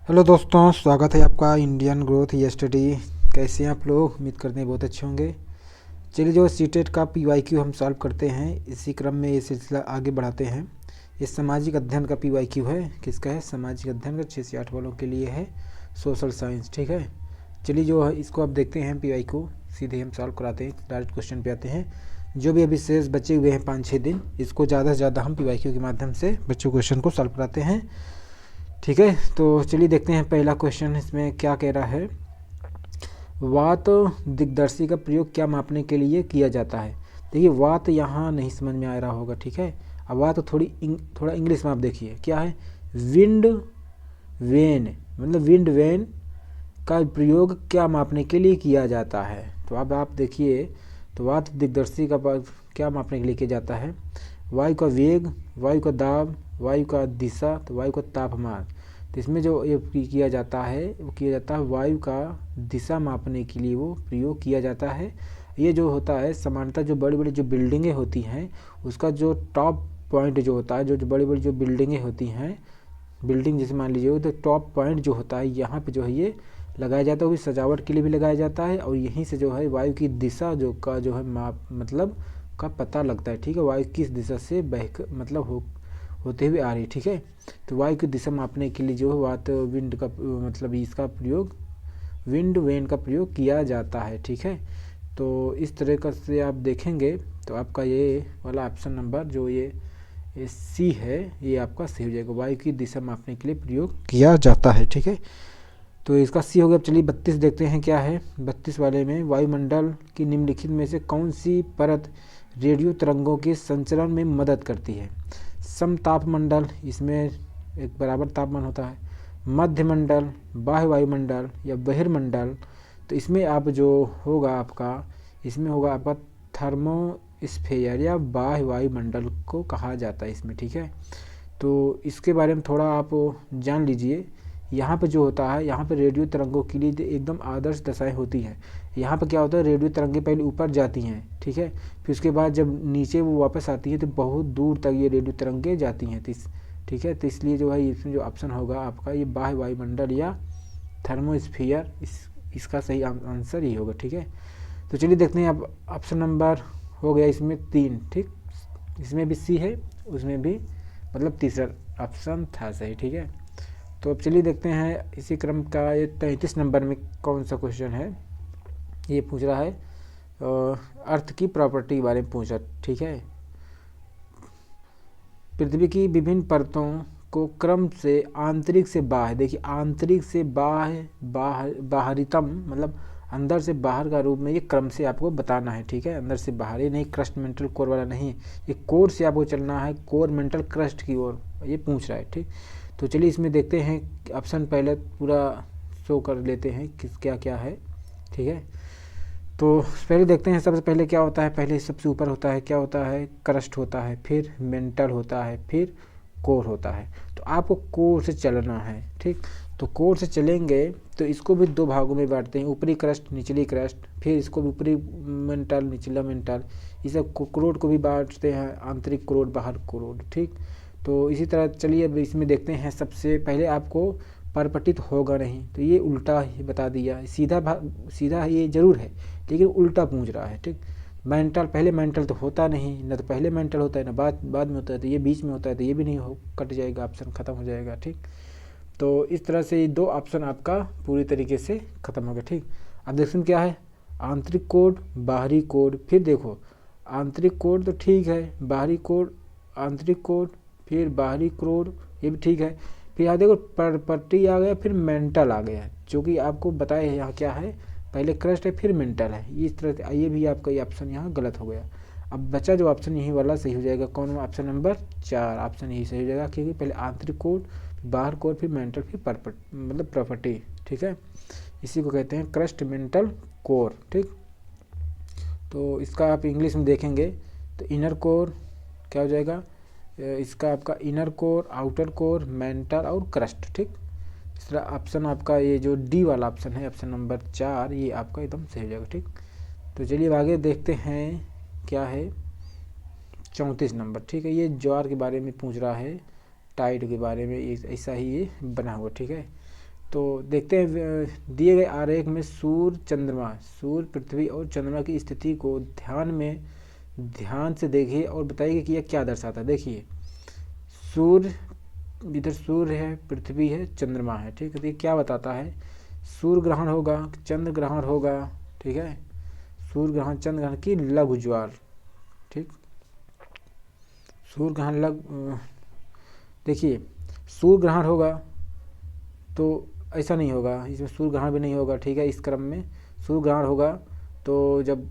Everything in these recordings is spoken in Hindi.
हेलो दोस्तों, स्वागत है आपका इंडियन ग्रोथ स्टडी। कैसे हैं आप लोग? उम्मीद करते हैं बहुत अच्छे होंगे। चलिए, जो सीटेट का पीवाईक्यू हम सॉल्व करते हैं, इसी क्रम में ये सिलसिला आगे बढ़ाते हैं। ये सामाजिक अध्ययन का पीवाईक्यू है। किसका है? सामाजिक अध्ययन का 6 से 8 वालों के लिए है, सोशल साइंस। ठीक है, चलिए जो है इसको अब देखते हैं पीवाईक्यू। सीधे हम सॉल्व कराते हैं, डायरेक्ट क्वेश्चन पे आते हैं। जो भी अभी शेष बचे हुए हैं 5-6 दिन, इसको ज़्यादा से ज़्यादा हम पीवाईक्यू के माध्यम से बच्चों क्वेश्चन को सॉल्व कराते हैं। ठीक है, तो चलिए देखते हैं पहला क्वेश्चन इसमें क्या कह रहा है। वात दिग्दर्शी का प्रयोग क्या मापने के लिए किया जाता है? देखिए, वात यहाँ नहीं समझ में आ रहा होगा। ठीक है, अब वात थोड़ा इंग्लिश में आप देखिए क्या है। विंड वेन, मतलब विंड वेन का प्रयोग क्या मापने के लिए किया जाता है? तो अब आप देखिए, तो वात दिग्दर्शी का क्या मापने के लिए किया जाता है? वायु का वेग, वायु का दाब, वायु का दिशा, तो वायु का तापमान। तो इसमें जो ये किया जाता है वो किया जाता है वायु का दिशा मापने के लिए वो प्रयोग किया जाता है। ये जो होता है सामान्यतः जो बड़ी बड़ी जो बिल्डिंगें होती हैं उसका जो टॉप पॉइंट जो होता है, जो बड़ी बड़ी जो बिल्डिंगें होती हैं, बिल्डिंग जैसे मान लीजिए, तो टॉप पॉइंट जो होता है यहाँ पे जो है ये लगाया जाता है। वो भी सजावट के लिए भी लगाया जाता है, और यहीं से जो है वायु की दिशा जो है माप मतलब का पता लगता है। ठीक है, वायु किस दिशा से मतलब होते हुए आ रही है। ठीक है, तो वायु की दिशा मापने के लिए जो है वात विंड का मतलब इसका प्रयोग, विंड वेन का प्रयोग किया जाता है। ठीक है, तो इस तरीके से आप देखेंगे तो आपका ये वाला ऑप्शन नंबर जो ये सी है, ये आपका सही हो जाएगा। वायु की दिशा मापने के लिए प्रयोग किया जाता है। ठीक है, तो इसका सी हो गया। चलिए 32 देखते हैं क्या है। 32 वाले में, वायुमंडल की निम्नलिखित में से कौन सी परत रेडियो तरंगों के संचरण में मदद करती है? समतापमंडल, इसमें एक बराबर तापमान होता है। मध्यमंडल, बाह्य वायुमंडल या बहिर्मंडल, तो इसमें आप जो होगा आपका, इसमें होगा आपका थर्मोस्फेयर या बाह्य वायुमंडल को कहा जाता है इसमें। ठीक है, तो इसके बारे में थोड़ा आप जान लीजिए। यहाँ पे जो होता है, यहाँ पे रेडियो तरंगों के लिए एकदम आदर्श दशाएं होती हैं। यहाँ पे क्या होता है, रेडियो तरंगें पहले ऊपर जाती हैं। ठीक है, फिर उसके बाद जब नीचे वो वापस आती है तो बहुत दूर तक ये रेडियो तरंगें जाती हैं। ठीक है, तो इसलिए जो है इसमें जो ऑप्शन होगा आपका ये बाह्य वायुमंडल या थर्मोस्फियर, इसका सही आंसर ये होगा। ठीक है, तो चलिए देखते हैं। अब ऑप्शन नंबर हो गया इसमें 3। ठीक, इसमें भी सी है, उसमें भी, मतलब तीसरा ऑप्शन था सही। ठीक है, तो अब चलिए देखते हैं इसी क्रम का ये 33 नंबर में कौन सा क्वेश्चन है। ये पूछ रहा है अर्थ की प्रॉपर्टी के बारे में पूछ रहा। ठीक है, पृथ्वी की विभिन्न परतों को क्रम से आंतरिक से बाह्य, देखिए आंतरिक से बाह्य, बाहरीतम मतलब अंदर से बाहर का रूप में ये क्रम से आपको बताना है। ठीक है, अंदर से बाहर, ये नहीं क्रस्ट मेंटल कोर वाला नहीं है, ये कोर से आपको चलना है, कोर मेंटल क्रस्ट की ओर ये पूछ रहा है। ठीक, तो चलिए इसमें देखते हैं ऑप्शन पहले पूरा शो कर लेते हैं किस क्या क्या है। ठीक है, तो पहले देखते हैं सबसे पहले क्या होता है। पहले सबसे ऊपर होता है, क्या होता है, क्रस्ट होता है, फिर मेंटल होता है, फिर कोर होता है। तो आपको कोर से चलना है। ठीक, तो कोर से चलेंगे तो इसको भी 2 भागों में बांटते हैं, ऊपरी क्रस्ट निचली क्रस्ट, फिर इसको भी ऊपरी मेंटल निचला मेंटल, इसे क्रोड को भी बांटते हैं, आंतरिक क्रोड बाहर क्रोड। ठीक, तो इसी तरह चलिए अब इसमें देखते हैं। सबसे पहले आपको परपटित होगा नहीं, तो ये उल्टा ही बता दिया। सीधा ये जरूर है लेकिन उल्टा पूछ रहा है। ठीक, मेंटल, पहले मेंटल तो होता नहीं, ना तो पहले मेंटल होता है ना बाद में होता है, तो ये बीच में होता है, तो ये भी नहीं हो, कट जाएगा, ऑप्शन खत्म हो जाएगा। ठीक, तो इस तरह से ये 2 ऑप्शन आपका पूरी तरीके से खत्म हो गया। ठीक, अब देखते क्या है, आंतरिक कोड, बाहरी कोड। फिर देखो आंतरिक कोड तो ठीक है, बाहरी कोड, आंतरिक कोड, फिर बाहरी कोड, ये भी ठीक है। फिर यहाँ देखो प्रॉपर्टी आ गया, फिर मेंटल आ गया, जो कि आपको बताया है यहाँ क्या है, पहले क्रस्ट है फिर मेंटल है। इस तरह से ये भी आपका ये ऑप्शन यहाँ गलत हो गया। अब बचा जो ऑप्शन यही वाला सही हो जाएगा, कौन? ऑप्शन नंबर 4 ऑप्शन यही सही हो जाएगा, क्योंकि पहले आंतरिक कोड, बाहर कोड, फिर मेंटल, फिर मतलब प्रॉपर्टी। ठीक है, इसी को कहते हैं क्रस्ट मेंटल कोर। ठीक, तो इसका आप इंग्लिश में देखेंगे तो इनर कोर क्या हो जाएगा, इसका आपका inner core, outer core, mental और क्रस्ट। ठीक, इस तरह ऑप्शन आपका ये जो डी वाला ऑप्शन है, ऑप्शन नंबर 4, ये आपका एकदम सही हो जाएगा। ठीक, तो चलिए आगे देखते हैं क्या है 34 नंबर। ठीक है, ये ज्वार के बारे में पूछ रहा है, टाइड के बारे में, ऐसा ही ये बना हुआ। ठीक है, तो देखते हैं दिए गए आरेख में सूर्य, पृथ्वी और चंद्रमा की स्थिति को ध्यान से देखिए और बताइए कि यह क्या दर्शाता है। देखिए सूर्य, इधर सूर्य है, पृथ्वी है, चंद्रमा है, ठीक है। तो ये क्या बताता है, सूर्य ग्रहण होगा, चंद्र ग्रहण होगा, ठीक है। सूर्य ग्रहण, चंद्र ग्रहण की लघु ज्वार, ठीक। सूर्य ग्रहण देखिए सूर्य ग्रहण होगा तो ऐसा नहीं होगा, इसमें सूर्य ग्रहण भी नहीं होगा, ठीक है। इस क्रम में सूर्य ग्रहण होगा तो जब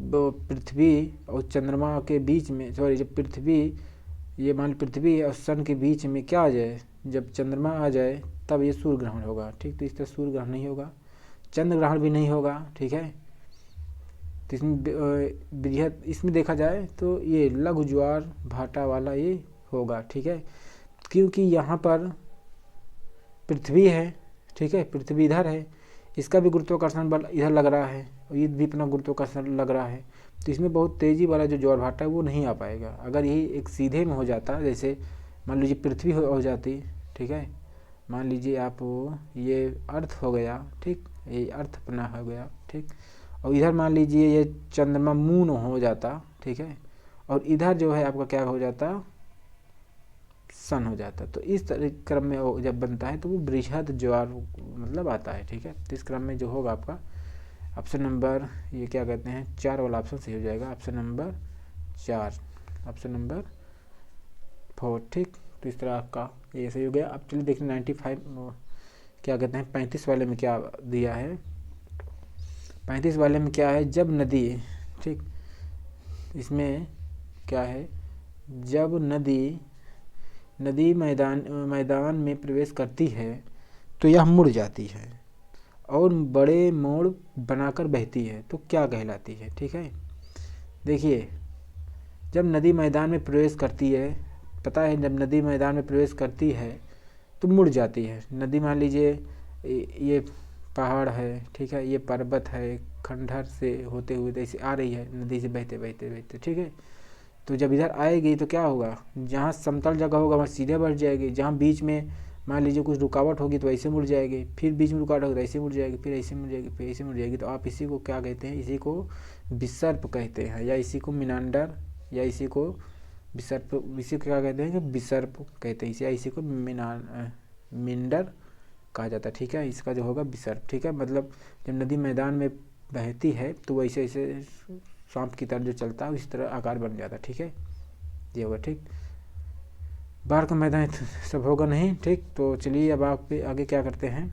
पृथ्वी और चंद्रमा के बीच में, सॉरी, जब पृथ्वी, ये मान पृथ्वी और सन के बीच में क्या आ जाए, जब चंद्रमा आ जाए तब ये सूर्य ग्रहण होगा, ठीक। तो इस तरह सूर्य ग्रहण नहीं होगा, चंद्र ग्रहण भी नहीं होगा, ठीक है। तो इसमें देखा जाए तो ये लघु ज्वार भाटा वाला ये होगा, ठीक है। क्योंकि यहाँ पर पृथ्वी है, ठीक है, पृथ्वी इधर है, इसका भी गुरुत्वाकर्षण बल इधर लग रहा है और ये भी अपना गुरुत्वाकर्षण लग रहा है। तो इसमें बहुत तेज़ी वाला जो ज्वार भाटा है वो नहीं आ पाएगा। अगर यही एक सीधे में हो जाता, जैसे मान लीजिए पृथ्वी हो जाती, ठीक है, मान लीजिए आप ये अर्थ हो गया, ठीक, ये अर्थ अपना हो गया, ठीक, और इधर मान लीजिए ये चंद्रमा मून हो जाता, ठीक है, और इधर जो है आपका क्या हो जाता, सन हो जाता। तो इस तरह क्रम में जब बनता है तो वो बृहद ज्वार मतलब आता है, ठीक है। तो इस क्रम में जो होगा आपका ऑप्शन नंबर, ये क्या कहते हैं, 4 वाला ऑप्शन सही हो जाएगा, ऑप्शन नंबर 4, ऑप्शन नंबर 4, ठीक। तो इस तरह आपका ये सही हो गया। अब चलिए देखिए 95 क्या कहते हैं, 35 वाले में क्या दिया है। 35 वाले में क्या है, जब नदी, ठीक, इसमें क्या है, जब नदी मैदान में प्रवेश करती है तो यह मुड़ जाती है और बड़े मोड़ बनाकर बहती है तो क्या कहलाती है, ठीक है। देखिए जब नदी मैदान में प्रवेश करती है, पता है जब नदी मैदान में प्रवेश करती है तो मुड़ जाती है। नदी मान लीजिए ये पहाड़ है, ठीक है, ये पर्वत है, खंडहर से होते हुए ऐसे आ रही है, नदी से बहते बहते बहते, ठीक है। तो जब इधर आएगी तो क्या होगा, जहाँ समतल जगह होगा वहाँ सीधे बढ़ जाएगी, जहाँ बीच में मान लीजिए कुछ रुकावट होगी तो ऐसे मुड़ जाएगी, फिर बीच में रुकावट होगी तो ऐसे मुड़ जाएगी, फिर ऐसे मुड़ जाएगी, फिर ऐसे मुड़ जाएगी। तो आप इसी को क्या कहते हैं, इसी को विसर्प कहते हैं, या इसी को मिनांडर, या इसी को विसर्प, इसी को क्या कहते हैं कि विसर्प कहते हैं, या इसी को मिंडर कहा जाता है, ठीक है। इसका जो होगा विसर्प, ठीक है। मतलब जब नदी मैदान में बहती है तो वैसे ऐसे सांप की तरह जो चलता है उस तरह आकार बन जाता है, ठीक है, ये होगा, ठीक। बाहर का मैदान सब होगा नहीं, ठीक। तो चलिए अब आप पे आगे क्या करते हैं,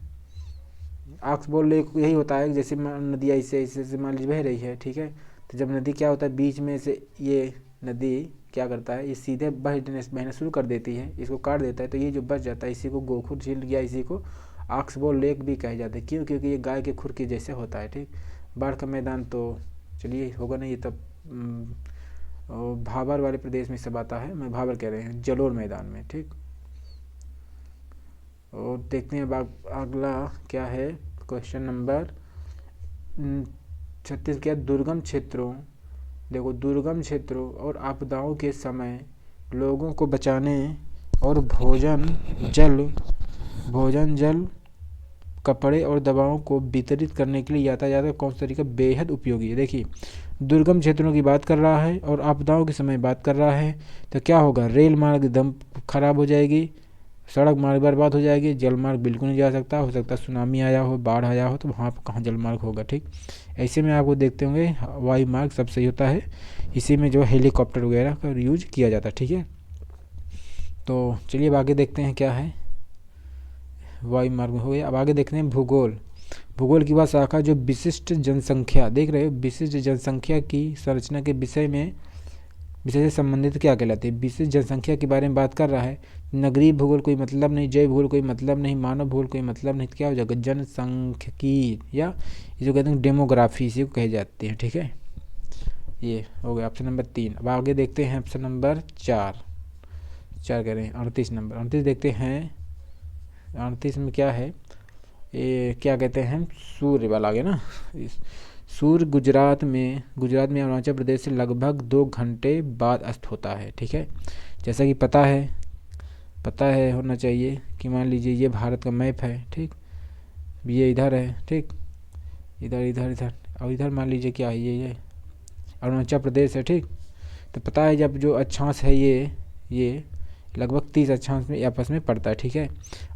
आक्स बोल लेक यही होता है, जैसे नदी ऐसे ऐसे मान लीजिए बह रही है, ठीक है। तो जब नदी क्या होता है, बीच में से ये नदी क्या करता है, ये सीधे बहना शुरू कर देती है, इसको काट देता है, तो ये जो बच जाता है इसी को गोखुर झील या इसी को आक्सबोल लेक भी कहे जाते हैं। क्यों, क्योंकि ये गाय के खुर के जैसे होता है, ठीक। बाढ़ का मैदान तो चलिए होगा नहीं, ये तब भाबर वाले प्रदेश में सब आता है, मैं भाबर कह रहे हैं, जलोर मैदान में, ठीक। और देखते हैं अब अगला क्या है, क्वेश्चन नंबर 36 क्या, दुर्गम क्षेत्रों, देखो दुर्गम क्षेत्रों और आपदाओं के समय लोगों को बचाने और भोजन जल कपड़े और दवाओं को वितरित करने के लिए यातायात का कौन सा तरीका बेहद उपयोगी है। देखिए दुर्गम क्षेत्रों की बात कर रहा है और आपदाओं के समय बात कर रहा है, तो क्या होगा, रेल मार्ग एकदम खराब हो जाएगी, सड़क मार्ग बर्बाद हो जाएगी, जल मार्ग बिल्कुल नहीं जा सकता, हो सकता सुनामी आया हो, बाढ़ आया हो, तो वहाँ पर कहाँ जल मार्ग होगा, ठीक। ऐसे में आपको देखते होंगे वायु मार्ग सब सही होता है, इसी में जो हेलीकॉप्टर वगैरह का यूज किया जाता है, ठीक है। तो चलिए अब आगे देखते हैं क्या है, वायु मार्ग में हो गया। अब आगे देखते हैं भूगोल की वह शाखा जो विशिष्ट जनसंख्या, देख रहे हो, विशिष्ट जनसंख्या की संरचना के विषय से संबंधित क्या कहलाती है, विशिष्ट जनसंख्या के बारे में बात कर रहा है। नगरीय भूगोल कोई मतलब नहीं, जैव भूगोल कोई मतलब नहीं, मानव भूगोल कोई मतलब नहीं, तो क्या हो जाएगा, जनसांख्यिकी या जो कहते हैं डेमोग्राफी, इसी को कही जाती है, ठीक है। ये हो गया ऑप्शन नंबर 3। अब आगे देखते हैं ऑप्शन नंबर 4 कह रहे हैं 38 नंबर, 38 देखते हैं। 38 में क्या है, ये क्या कहते हैं, सूर्य वाला आ गया ना, सूर्य गुजरात में अरुणाचल प्रदेश से लगभग 2 घंटे बाद अस्त होता है, ठीक है। जैसा कि पता है होना चाहिए कि मान लीजिए ये भारत का मैप है, ठीक, ये इधर है, ठीक, इधर इधर इधर, और इधर मान लीजिए क्या है, ये अरुणाचल प्रदेश है, ठीक। तो पता है जब जो अक्षांश है ये लगभग 30 अक्षांश में आपस में पड़ता है, ठीक है।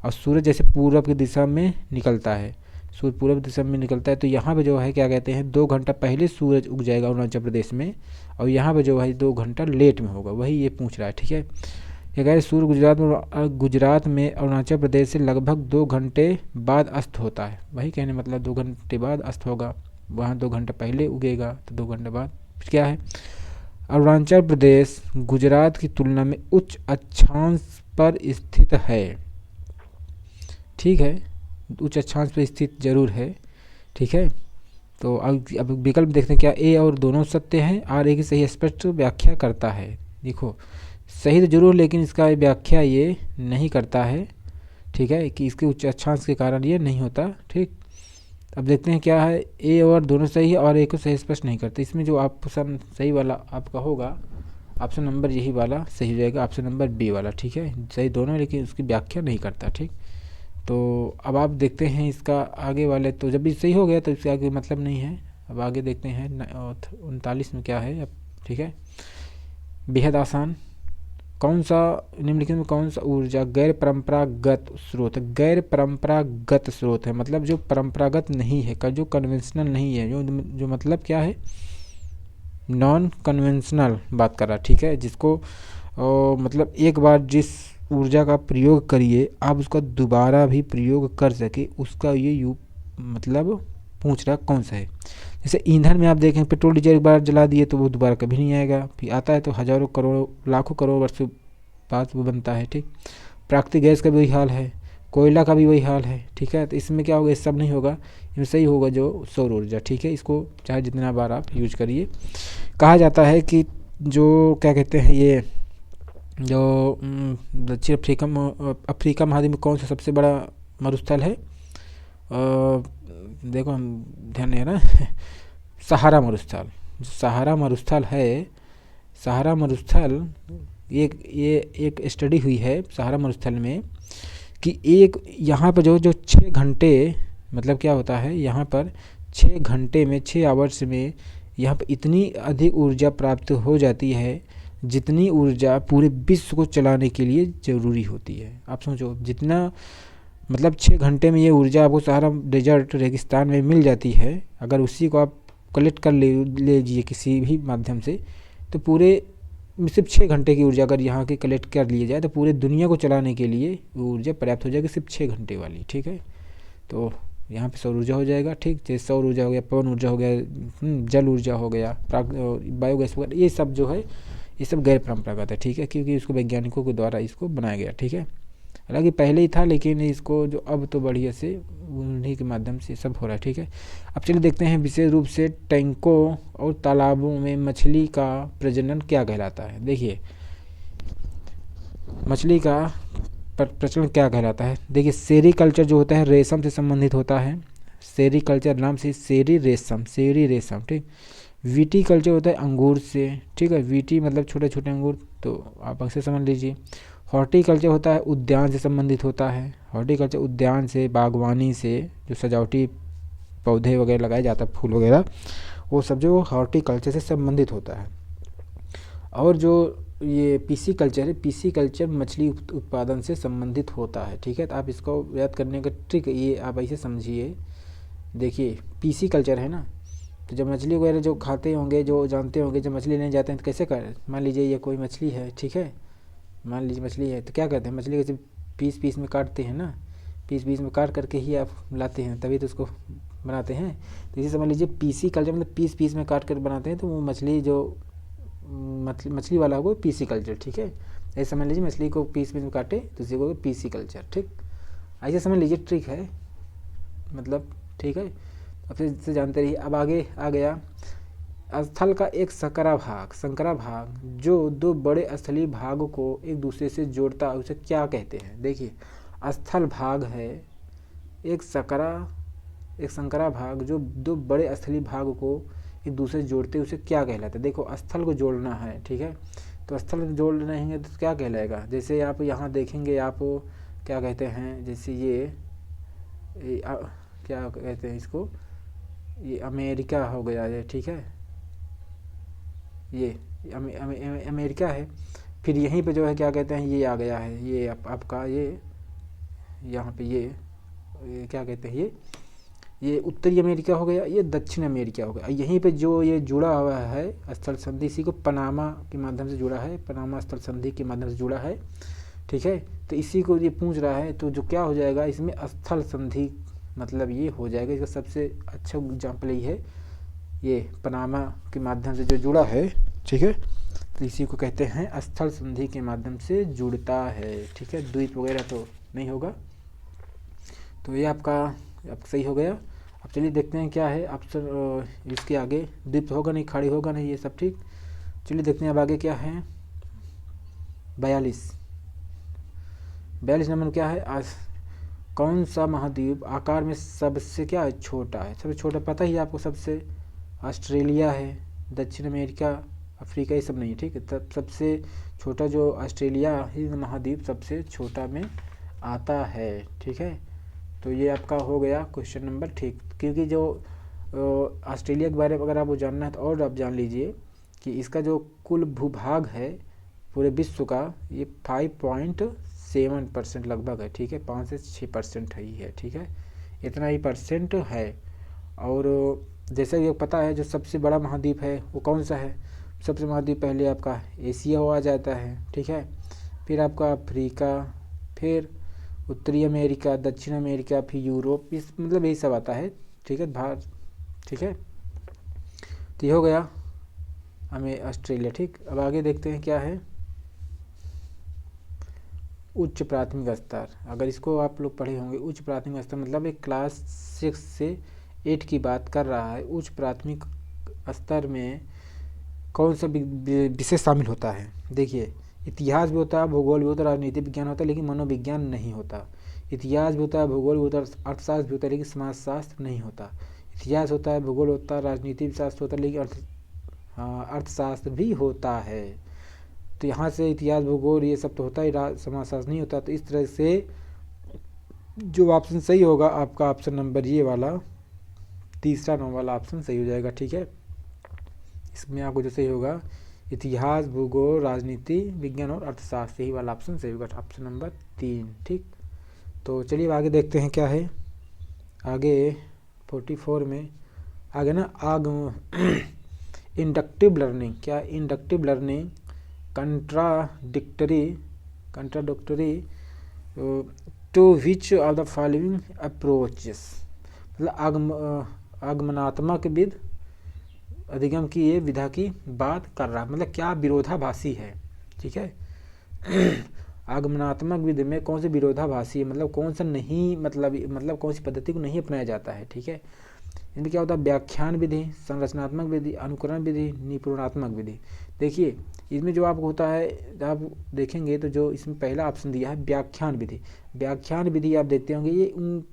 और सूरज जैसे पूर्व की दिशा में निकलता है, सूर्य पूर्व दिशा में निकलता है, तो यहाँ पे जो है क्या कहते हैं 2 घंटा पहले सूरज उग जाएगा अरुणाचल प्रदेश में, और यहाँ पे जो है 2 घंटा लेट में होगा, वही ये पूछ रहा है, ठीक है। ये कह रहे सूर्य गुजरात में अरुणाचल प्रदेश से लगभग 2 घंटे बाद अस्त होता है, वही कहने मतलब 2 घंटे बाद अस्त होगा, वहाँ 2 घंटे पहले उगेगा तो 2 घंटे बाद क्या है। अरुणाचल प्रदेश गुजरात की तुलना में उच्च अक्षांश पर स्थित है, ठीक है, उच्च अक्षांश पर स्थित जरूर है, ठीक है। तो अब विकल्प देखते हैं क्या ए और दोनों सत्य हैं, आर ए की सही स्पष्ट व्याख्या करता है। देखो सही तो जरूर, लेकिन इसका व्याख्या ये नहीं करता है, ठीक है, कि इसके उच्च अक्षांश के कारण ये नहीं होता, ठीक। अब देखते हैं क्या है, ए और दोनों सही है और ए को सही स्पष्ट नहीं करते। इसमें जो ऑप्शन सही वाला आपका होगा, ऑप्शन नंबर यही वाला सही हो जाएगा, ऑप्शन नंबर बी वाला, ठीक है, सही दोनों लेकिन उसकी व्याख्या नहीं करता, ठीक। तो अब आप देखते हैं इसका आगे वाले, तो जब भी सही हो गया तो इसके आगे मतलब नहीं है। अब आगे देखते हैं 39 में क्या है अब, ठीक है। बेहद आसान, कौन सा निम्नलिखित में कौन सा ऊर्जा गैर परंपरागत स्रोत है। गैर परंपरागत स्रोत है मतलब जो परंपरागत नहीं है, का जो कन्वेंशनल नहीं है, जो मतलब क्या है, नॉन कन्वेंशनल बात कर रहा है, ठीक है, जिसको मतलब एक बार जिस ऊर्जा का प्रयोग करिए आप उसका दोबारा भी प्रयोग कर सके, उसका ये मतलब पूछ रहा कौन सा है। जैसे ईंधन में आप देखें पेट्रोल डीजल एक बार जला दिए तो वो दोबारा कभी नहीं आएगा, फिर आता है तो हज़ारों करोड़ों लाखों करोड़ वर्षों बाद वो बनता है, ठीक। प्राकृतिक गैस का भी वही हाल है, कोयला का भी वही हाल है, ठीक है। तो इसमें क्या होगा, ये सब नहीं होगा, इसमें सही होगा जो सौर ऊर्जा, ठीक है। इसको चाहे जितना बार आप यूज करिए। कहा जाता है कि जो क्या कहते हैं ये जो दक्षिण अफ्रीका महाद्वीप में कौन सा सबसे बड़ा मरुस्थल है, देखो हम ध्यान नहीं है ना सहारा मरुस्थल, सहारा मरुस्थल है, सहारा मरुस्थल ये एक स्टडी हुई है सहारा मरुस्थल में कि एक यहाँ पर जो 6 घंटे मतलब क्या होता है, यहाँ पर 6 घंटे में 6 आवर्स में यहाँ पर इतनी अधिक ऊर्जा प्राप्त हो जाती है जितनी ऊर्जा पूरे विश्व को चलाने के लिए ज़रूरी होती है। आप सोचो जितना मतलब 6 घंटे में ये ऊर्जा आपको सहारा डेजर्ट रेगिस्तान में मिल जाती है, अगर उसी को आप कलेक्ट कर लीजिए किसी भी माध्यम से, तो पूरे सिर्फ 6 घंटे की ऊर्जा अगर यहाँ की कलेक्ट कर लिया जाए तो पूरे दुनिया को चलाने के लिए ऊर्जा पर्याप्त हो जाएगी, सिर्फ 6 घंटे वाली, ठीक है। तो यहाँ पे सौर ऊर्जा हो जाएगा, ठीक, जैसे सौर ऊर्जा हो गया, पवन ऊर्जा हो गया, जल ऊर्जा हो गया, बायोगैस वगैरह, ये सब जो है ये सब गैर परंपरागत है, ठीक है, क्योंकि इसको वैज्ञानिकों के द्वारा इसको बनाया गया, ठीक है। हालांकि पहले ही था लेकिन इसको जो अब तो बढ़िया से उन्हीं के माध्यम से सब हो रहा है, ठीक है। अब चलिए देखते हैं विशेष रूप से टैंकों और तालाबों में मछली का प्रजनन क्या कहलाता है। देखिए मछली का प्रचलन क्या कहलाता है। देखिए सेरीकल्चर जो होता है रेशम से संबंधित होता है, सेरीकल्चर नाम से सेरी रेशम, ठीक। वीटी कल्चर होता है अंगूर से, ठीक है, वीटी मतलब छोटे छोटे अंगूर, तो आप अक्सर समझ लीजिए। हॉर्टिकल्चर होता है उद्यान से संबंधित होता है, हॉर्टिकल्चर उद्यान से, बागवानी से, जो सजावटी पौधे वगैरह लगाए जाता है फूल वगैरह, वो सब जो हॉर्टिकल्चर से संबंधित होता है। और जो ये पीसी कल्चर है, पीसी कल्चर मछली उत्पादन से संबंधित होता है, ठीक है। तो आप इसको याद करने का ट्रिक ये आप ऐसे समझिए, देखिए पीसी कल्चर है ना, तो जब मछली वगैरह जो खाते होंगे, जो जानते होंगे, जब मछली लेने जाते हैं तो कैसे कर, मान लीजिए ये कोई मछली है, ठीक है, मान लीजिए मछली है, तो क्या करते हैं मछली को पीस पीस में काटते हैं ना, पीस पीस में काट करके ही आप लाते हैं, तभी तो उसको बनाते हैं। तो इसी समझ लीजिए पीसी कल्चर मतलब पीस पीस में काट कर बनाते हैं, तो वो मछली जो मछली वाला होगा पीसी कल्चर, ठीक है। ऐसे समझ लीजिए मछली को पीस पीस में काटे तो उसी को पीसी कल्चर, ठीक, ऐसे समझ लीजिए, ट्रिक है मतलब, ठीक है। अब फिर से जानते रहिए। अब आगे आ गया स्थल का एक संकरा भाग जो 2 बड़े स्थलीय भागों को एक दूसरे से जोड़ता है उसे क्या कहते हैं। देखिए स्थल भाग है एक संकरा भाग जो 2 बड़े स्थलीय भाग को एक दूसरे से जोड़ते उसे क्या कहलाता है। देखो स्थल को जोड़ना है, ठीक है, तो स्थल को जोड़ रहेंगे तो क्या कहलाएगा। जैसे आप यहाँ देखेंगे, आप क्या कहते हैं, जैसे ये क्या कहते हैं इसको, ये अमेरिका हो गया ये, ठीक है, ये अमेरिका है। फिर यहीं पे जो है क्या कहते हैं, ये आ गया है, ये आपका ये यहाँ पे ये क्या कहते हैं, ये उत्तरी अमेरिका हो गया, ये दक्षिण अमेरिका हो गया। यहीं पे जो ये जुड़ा हुआ है स्थल संधि, इसी को पनामा के माध्यम से जुड़ा है, पनामा स्थल संधि के माध्यम से जुड़ा है, ठीक है। तो इसी को ये पूछ रहा है, तो जो क्या हो जाएगा इसमें स्थल संधि, मतलब ये हो जाएगा। इसका सबसे अच्छा एग्जाम्पल यही है, ये पनामा के माध्यम से जो जुड़ा है, ठीक है, तो इसी को कहते हैं स्थल संधि के माध्यम से जुड़ता है, ठीक है। द्वीप वगैरह तो नहीं होगा। तो ये आपका सही हो गया। अब चलिए देखते हैं क्या है ऑप्शन, इसके आगे द्वीप होगा नहीं, खाड़ी होगा नहीं, ये सब ठीक। चलिए देखते हैं अब आगे क्या है। 42 नंबर क्या है, कौन सा महाद्वीप आकार में सबसे क्या है, छोटा है, सबसे छोटा पता ही आपको, सबसे ऑस्ट्रेलिया है, दक्षिण अमेरिका, अफ्रीका, ये सब नहीं है, ठीक है। तब सबसे छोटा जो ऑस्ट्रेलिया ही महाद्वीप सबसे छोटा में आता है, ठीक है। तो ये आपका हो गया क्वेश्चन नंबर ठीक। क्योंकि जो ऑस्ट्रेलिया के बारे में अगर आपको जानना है तो और आप जान लीजिए कि इसका जो कुल भूभाग है पूरे विश्व का, ये 5.7% लगभग है, ठीक है, 5 से 6% ही है, ठीक है, इतना ही परसेंट है। और जैसा कि पता है जो सबसे बड़ा महाद्वीप है वो कौन सा है, सबसे महाद्वीप पहले आपका एशिया आ जाता है, ठीक है, फिर आपका अफ्रीका, फिर उत्तरी अमेरिका, दक्षिण अमेरिका, फिर यूरोप, इस मतलब यही सब आता है, ठीक है, भारत, ठीक है। तो ये हो गया हमें ऑस्ट्रेलिया, ठीक। अब आगे देखते हैं क्या है, उच्च प्राथमिक स्तर। अगर इसको आप लोग पढ़े होंगे, उच्च प्राथमिक स्तर मतलब एक क्लास 6 से 8 की बात कर रहा है। उच्च प्राथमिक स्तर में कौन सा विषय शामिल होता है, देखिए, इतिहास भी होता है, भूगोल भी होता है, राजनीति विज्ञान होता है, लेकिन मनोविज्ञान नहीं होता। इतिहास भी होता है, भूगोल भी होता है, अर्थशास्त्र भी होता है, लेकिन समाजशास्त्र नहीं होता। इतिहास होता है, भूगोल होता है, राजनीति शास्त्र होता है, लेकिन अर्थशास्त्र भी होता है। तो यहाँ से इतिहास भूगोल ये सब तो होता ही, समाजशास्त्र नहीं होता। तो इस तरह से जो ऑप्शन सही होगा आपका ऑप्शन नंबर ये वाला, तीसरा नंबर वाला ऑप्शन सही हो जाएगा, ठीक है। इसमें आपको जो सही होगा इतिहास, भूगोल, राजनीति विज्ञान और अर्थशास्त्र, यही वाला ऑप्शन सही होगा, ऑप्शन नंबर 3, ठीक। तो चलिए आगे देखते हैं क्या है आगे। 44 में आगे ना इंडक्टिव लर्निंग, क्या inductive learning contradictory to which of the following approaches, मतलब आगमनात्मक विधि अधिगम की ये विधा की बात कर रहा है, मतलब क्या विरोधाभासी है, ठीक है। आगमनात्मक विधि में कौन सी विरोधाभासी है, मतलब कौन सा नहीं, मतलब कौन सी पद्धति को नहीं अपनाया जाता है, ठीक है। इनमें क्या होता है, व्याख्यान विधि, संरचनात्मक विधि, अनुकरण विधि, निपुणात्मक विधि। देखिए इसमें जो आपको होता है, आप देखेंगे तो जो इसमें पहला ऑप्शन दिया है व्याख्यान विधि, व्याख्यान विधि आप देखते होंगे ये उन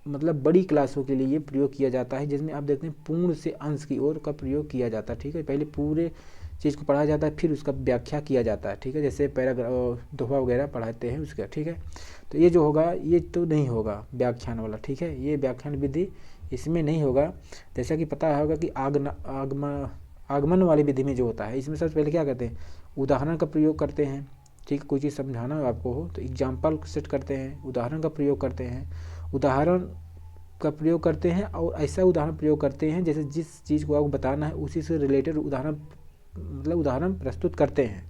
मतलब बड़ी क्लासों के लिए ये प्रयोग किया जाता है, जिसमें आप देखते हैं पूर्ण से अंश की ओर का प्रयोग किया जाता है, ठीक है। पहले पूरे चीज़ को पढ़ाया जाता है, फिर उसका व्याख्या किया जाता है, ठीक है, जैसे पैराग्राफ दोहा वगैरह पढ़ाते हैं उसका, ठीक है। तो ये जो होगा ये तो नहीं होगा व्याख्यान वाला, ठीक है, ये व्याख्यान विधि इसमें नहीं होगा। जैसा कि पता होगा कि आगमन वाली विधि में जो होता है, इसमें सबसे पहले क्या करते हैं, उदाहरण का प्रयोग करते हैं, ठीक है, कोई चीज़ समझाना हो आपको हो तो एग्जाम्पल सेट करते हैं, उदाहरण का प्रयोग करते हैं, उदाहरण का प्रयोग करते हैं और ऐसा उदाहरण प्रयोग करते हैं जैसे जिस चीज़ को आपको बताना है उसी से रिलेटेड उदाहरण प्रस्तुत करते हैं।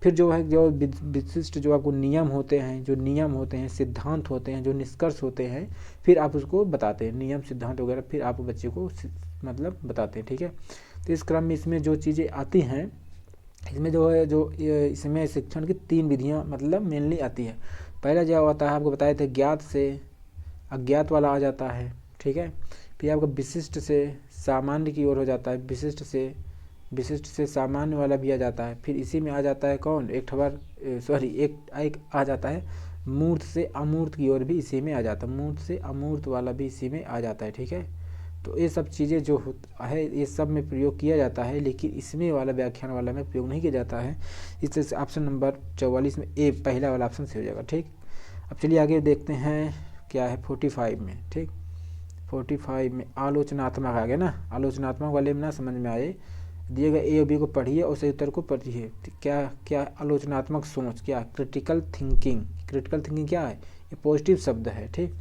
फिर जो है जो विशिष्ट जो आपको नियम होते हैं, सिद्धांत होते हैं, जो निष्कर्ष होते हैं, फिर आप उसको बताते हैं, नियम सिद्धांत वगैरह फिर आप बच्चे को मतलब बताते हैं, ठीक है। तो इस क्रम में इसमें जो चीज़ें आती हैं, इसमें जो है इसमें शिक्षण की 3 विधियाँ मतलब मेनली आती है। पहला जो होता है आपको बताए थे, ज्ञात से अज्ञात वाला आ जाता है, ठीक है। फिर आपका विशिष्ट से सामान्य की ओर हो जाता है, विशिष्ट से सामान्य वाला भी आ जाता है। फिर इसी में आ जाता है कौन, एक आ जाता है मूर्त से अमूर्त की ओर भी इसी में आ जाता है, मूर्त से अमूर्त वाला भी इसी में आ जाता है, ठीक है। तो ये सब चीज़ें जो है ये सब में प्रयोग किया जाता है, लेकिन इसमें वाला व्याख्यान वाला में प्रयोग नहीं किया जाता है। इस तरह से ऑप्शन नंबर 44 में ए पहला वाला ऑप्शन से हो जाएगा, ठीक। अब चलिए आगे देखते हैं क्या है 45 में, ठीक। 45 में आलोचनात्मक आ गया ना, आलोचनात्मक वाले में ना समझ में आए, दिए गए ए और बी को पढ़िए और सही उत्तर को पढ़िए। क्या क्या आलोचनात्मक सोच, क्या क्रिटिकल थिंकिंग, क्रिटिकल थिंकिंग क्या है, ये पॉजिटिव शब्द है, ठीक।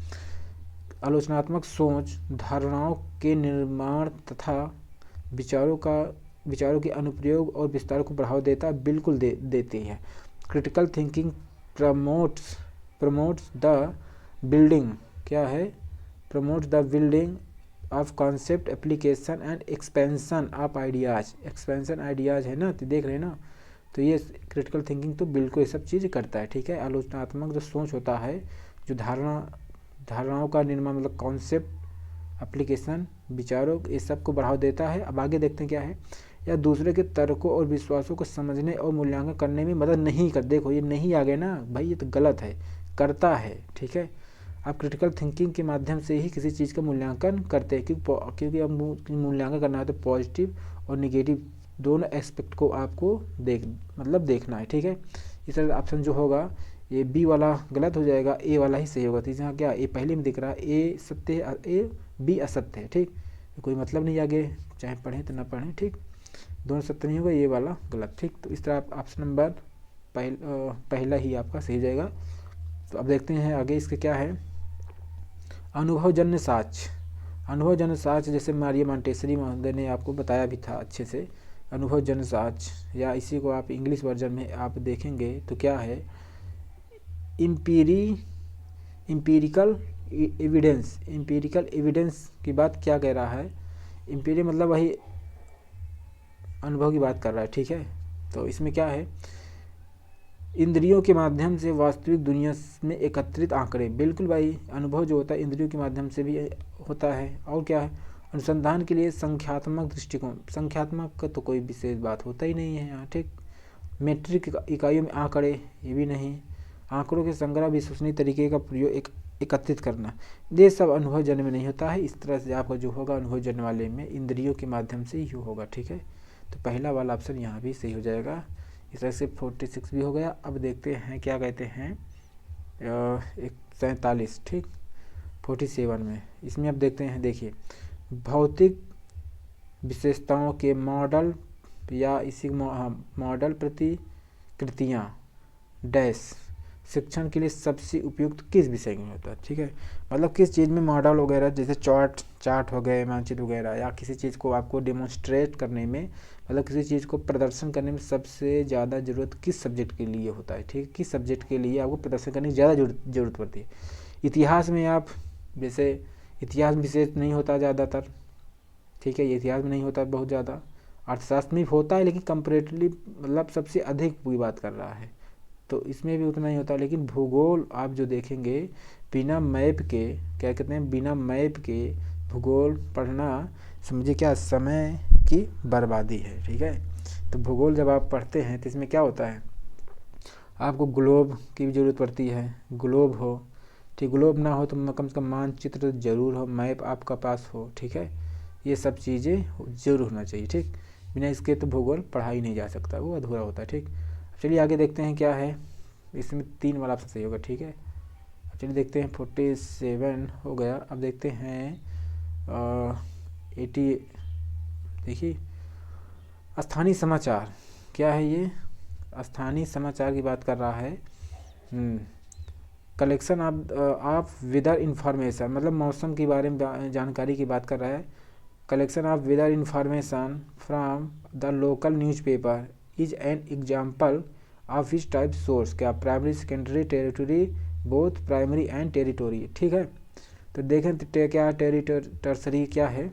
आलोचनात्मक सोच धारणाओं के निर्माण तथा विचारों के अनुप्रयोग और विस्तार को बढ़ावा देता, बिल्कुल देती है। Critical thinking promotes the building, क्या है, promotes the building of concept application and expansion of ideas, expansion ideas है ना, तो देख रहे हैं ना, तो ये क्रिटिकल थिंकिंग तो बिल्कुल ये सब चीज़ करता है, ठीक है। आलोचनात्मक जो सोच होता है, जो धारणाओं का निर्माण मतलब कॉन्सेप्ट एप्लीकेशन विचारों ये सब को बढ़ावा देता है। अब आगे देखते हैं क्या है, या दूसरे के तर्कों और विश्वासों को समझने और मूल्यांकन करने में मदद नहीं कर, देखो ये नहीं आ गया ना भाई, ये तो गलत है, करता है, ठीक है। आप क्रिटिकल थिंकिंग के माध्यम से ही किसी चीज़ का मूल्यांकन करते हैं, क्योंकि अब मूल्यांकन करना है तो पॉजिटिव और निगेटिव दोनों एस्पेक्ट को आपको देखना है, ठीक है। इस तरह ऑप्शन जो होगा ये बी वाला गलत हो जाएगा, ए वाला ही सही होगा। तो यहाँ क्या ए पहले में दिख रहा है, ए सत्य है, ए बी असत्य है, ठीक, कोई मतलब नहीं आगे चाहे पढ़ें तो ना पढ़ें, ठीक, दोनों सत्य नहीं होगा, ये वाला गलत, ठीक। तो इस तरह आप ऑप्शन नंबर पहला ही आपका सही जाएगा। तो अब देखते हैं आगे इसके क्या है, अनुभवजन्य साक्ष्य। अनुभवजन्य साक्ष्य जैसे मारिया मॉन्टेसरी महोदय ने आपको बताया भी था अच्छे से, अनुभवजन्य साक्ष्य, या इसी को आप इंग्लिश वर्जन में आप देखेंगे तो क्या है, इम्पीरिकल एविडेंस की बात क्या कह रहा है, इम्पीरी मतलब वही अनुभव की बात कर रहा है, ठीक है। तो इसमें क्या है, इंद्रियों के माध्यम से वास्तविक दुनिया में एकत्रित आंकड़े, बिल्कुल भाई, अनुभव जो होता है इंद्रियों के माध्यम से भी होता है। और क्या है, अनुसंधान के लिए संख्यात्मक दृष्टिकोण, संख्यात्मक का तो कोई विशेष बात होता ही नहीं है यहाँ, ठीक। मेट्रिक इकाइयों में आंकड़े, ये भी नहीं, आंकड़ों के संग्रह विश्वसनीय तरीके का प्रयोग एकत्रित करना, ये सब अनुभवजन्य में नहीं होता है। इस तरह से आपका जो होगा अनुभवजन्य वाले में इंद्रियों के माध्यम से ही होगा, ठीक है। तो पहला वाला ऑप्शन यहाँ भी सही हो जाएगा। इस तरह से 46 भी हो गया। अब देखते हैं क्या कहते हैं 47, ठीक, 47 में, इसमें अब देखते हैं, देखिए, भौतिक विशेषताओं के मॉडल या इसी मॉडल प्रतिकृतियाँ डैश शिक्षण के लिए सबसे उपयुक्त किस विषय में होता है, ठीक है। मतलब किस चीज़ में मॉडल वगैरह जैसे चार्ट हो गए, मानचित्र वगैरह, या किसी चीज़ को आपको डेमोन्स्ट्रेट करने में, मतलब किसी चीज़ को प्रदर्शन करने में सबसे ज़्यादा ज़रूरत किस सब्जेक्ट के लिए होता है, ठीक है, किस सब्जेक्ट के लिए आपको प्रदर्शन करने की ज़्यादा ज़रूरत पड़ती है। इतिहास में आप जैसे इतिहास विशेष नहीं होता ज़्यादातर, ठीक है, ये इतिहास में नहीं होता बहुत ज़्यादा, अर्थशास्त्र में होता है लेकिन कंपेरेटिवली मतलब सबसे अधिक की बात कर रहा है, तो इसमें भी उतना ही होता है। लेकिन भूगोल आप जो देखेंगे बिना मैप के, क्या कहते हैं, बिना मैप के भूगोल पढ़ना समझिए क्या समय की बर्बादी है, ठीक है। तो भूगोल जब आप पढ़ते हैं तो इसमें क्या होता है, आपको ग्लोब की भी ज़रूरत पड़ती है, ग्लोब हो, ठीक, ग्लोब ना हो तो कम से कम मानचित्र जरूर हो, मैप आपका पास हो, ठीक है, ये सब चीज़ें जरूर होना चाहिए, ठीक, बिना इसके तो भूगोल पढ़ा ही नहीं जा सकता, वो अधूरा होता है, ठीक। चलिए आगे देखते हैं क्या है, इसमें 3 वाला ऑप्शन सही होगा, ठीक है। चलिए देखते हैं 47 हो गया। अब देखते हैं 80, देखिए स्थानीय समाचार क्या है, ये स्थानीय समाचार की बात कर रहा है। कलेक्शन ऑफ वेदर इंफॉर्मेशन, मतलब मौसम के बारे में जानकारी की बात कर रहा है। Collection of weather information from the local newspaper is an example of इस टाइप सोर्स, क्या primary secondary tertiary both primary and tertiary, ठीक है। तो देखें क्या टर्सरी क्या है,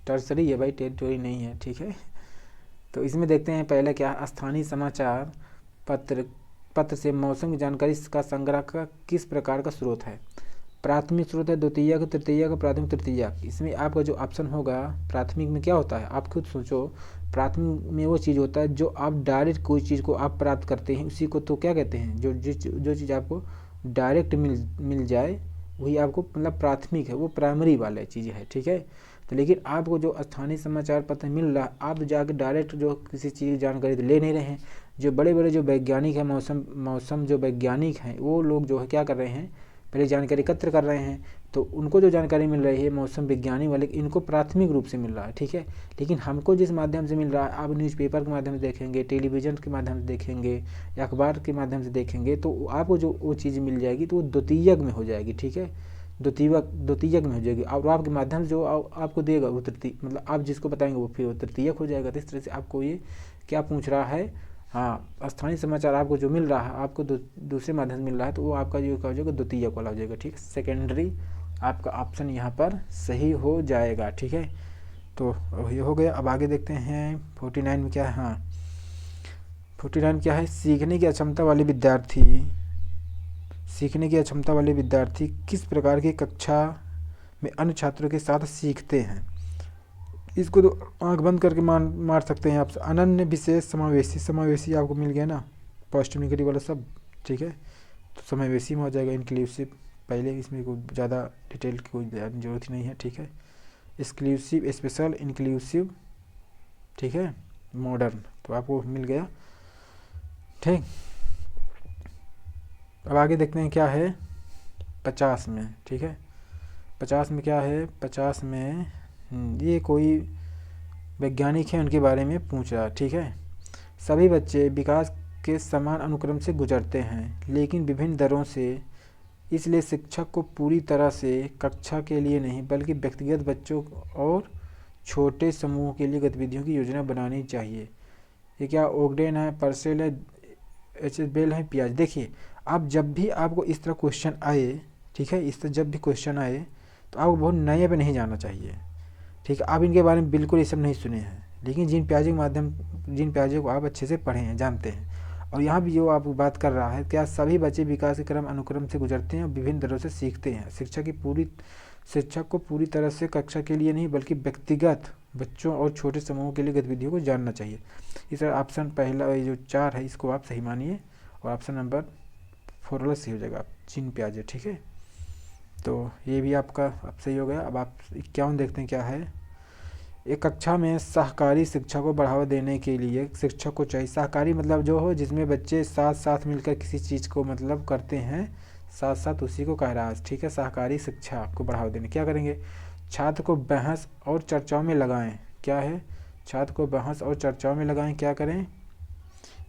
टर्सरी है भाई, टेरिटोरी नहीं है, ठीक है। तो इसमें देखते हैं पहले क्या, स्थानीय समाचार पत्र से मौसम की जानकारी का संग्रह का किस प्रकार का स्रोत है, प्राथमिक स्रोत है, द्वितीयक, तृतीयक, प्राथमिक, तृतीयक। इसमें आपका जो ऑप्शन होगा प्राथमिक में क्या होता है, आप खुद सोचो, प्राथमिक में वो चीज़ होता है जो आप डायरेक्ट कोई चीज़ को आप प्राप्त करते हैं, उसी को तो क्या कहते हैं, जो चीज़ आपको डायरेक्ट मिल जाए वही आपको मतलब प्राथमिक है, वो प्राइमरी वाला चीज़ है, ठीक है। तो लेकिन आपको जो स्थानीय समाचार पत्र मिल रहा है, आप जाकर डायरेक्ट जो किसी चीज़ की जानकारी ले नहीं रहे हैं। जो बड़े बड़े जो वैज्ञानिक हैं, मौसम जो वैज्ञानिक हैं, वो लोग जो है क्या कर रहे हैं, पहले जानकारी एकत्र कर रहे हैं, तो उनको जो जानकारी मिल रही है मौसम विज्ञानी वाले, इनको प्राथमिक रूप से मिल रहा है, ठीक है। लेकिन हमको जिस माध्यम से मिल रहा है, आप न्यूज़पेपर के माध्यम से देखेंगे, टेलीविज़न के माध्यम से देखेंगे या अखबार के माध्यम से देखेंगे, तो आपको जो वो चीज़ मिल जाएगी तो वो द्वितीयक में हो जाएगी, ठीक है, द्वितीयक में हो जाएगी। और आपके माध्यम से जो आपको देगा वो तृतीय, मतलब आप जिसको बताएंगे वो फिर वो तृतीयक हो जाएगा। तो इस तरह से आपको ये क्या पूछ रहा है, हाँ, स्थानीय समाचार आपको जो मिल रहा है, आपको दूसरे माध्यम से मिल रहा है, तो वो आपका जो क्या हो जाएगा, द्वितीयक वाला हो जाएगा, ठीक है। सेकेंडरी आपका ऑप्शन यहाँ पर सही हो जाएगा, ठीक है। तो ये हो गया। अब आगे देखते हैं 49 में क्या है। हाँ, 49 क्या है, सीखने की अक्षमता वाले विद्यार्थी किस प्रकार की कक्षा में अन्य छात्रों के साथ सीखते हैं। इसको तो आंख बंद करके मार सकते हैं आप। अनन्य, विशेष, समावेशी आपको मिल गया ना, पॉजिटिव नेगेटिव वाला सब, ठीक है। तो समावेशी में हो जाएगा। इंक्लूसिव पहले, इसमें कोई ज़्यादा डिटेल की कोई ज़रूरत ही नहीं है, ठीक है। एक्सक्लूसिव, स्पेशल, इंक्लूसिव, ठीक है, मॉडर्न, तो आपको मिल गया, ठीक। अब आगे देखते हैं क्या है 50 में, ठीक है। 50 में क्या है, 50 में ये कोई वैज्ञानिक हैं, उनके बारे में पूछ रहा है, ठीक है। सभी बच्चे विकास के समान अनुक्रम से गुजरते हैं, लेकिन विभिन्न दरों से, इसलिए शिक्षक को पूरी तरह से कक्षा के लिए नहीं बल्कि व्यक्तिगत बच्चों और छोटे समूह के लिए गतिविधियों की योजना बनानी चाहिए। ये क्या ओगडेन है, पर्सेल है, एच एस बेल है, पियाज। देखिए, आप जब भी आपको इस तरह क्वेश्चन आए, ठीक है, इस तरह जब भी क्वेश्चन आए तो आपको बहुत नए पे नहीं जाना चाहिए, ठीक है। आप इनके बारे में बिल्कुल ये सब नहीं सुने हैं, लेकिन जिन प्याजे को आप अच्छे से पढ़े हैं, जानते हैं। और यहाँ भी जो आप बात कर रहा है, क्या सभी बच्चे विकास के अनुक्रम से गुजरते हैं और विभिन्न दरों से सीखते हैं। शिक्षक को पूरी तरह से कक्षा के लिए नहीं बल्कि व्यक्तिगत बच्चों और छोटे समूहों के लिए गतिविधियों को जानना चाहिए। इस तरह ऑप्शन पहला, ये जो 4 है, इसको आप सही मानिए, और ऑप्शन नंबर 4 वाला सही हो जाएगा, जिन प्याजे, ठीक है। तो ये भी आपका अब सही हो गया। अब आप 51 देखते हैं क्या है। एक कक्षा में सहकारी शिक्षा को बढ़ावा देने के लिए शिक्षक को चाहिए, सहकारी मतलब जो हो जिसमें बच्चे साथ साथ मिलकर किसी चीज़ को मतलब करते हैं, साथ साथ उसी को कह रहा है, ठीक है। सहकारी शिक्षा को बढ़ावा देने क्या करेंगे, छात्र को बहस और चर्चाओं में लगाएं। क्या है, छात्र को बहस और चर्चाओं में लगाएं, क्या करें,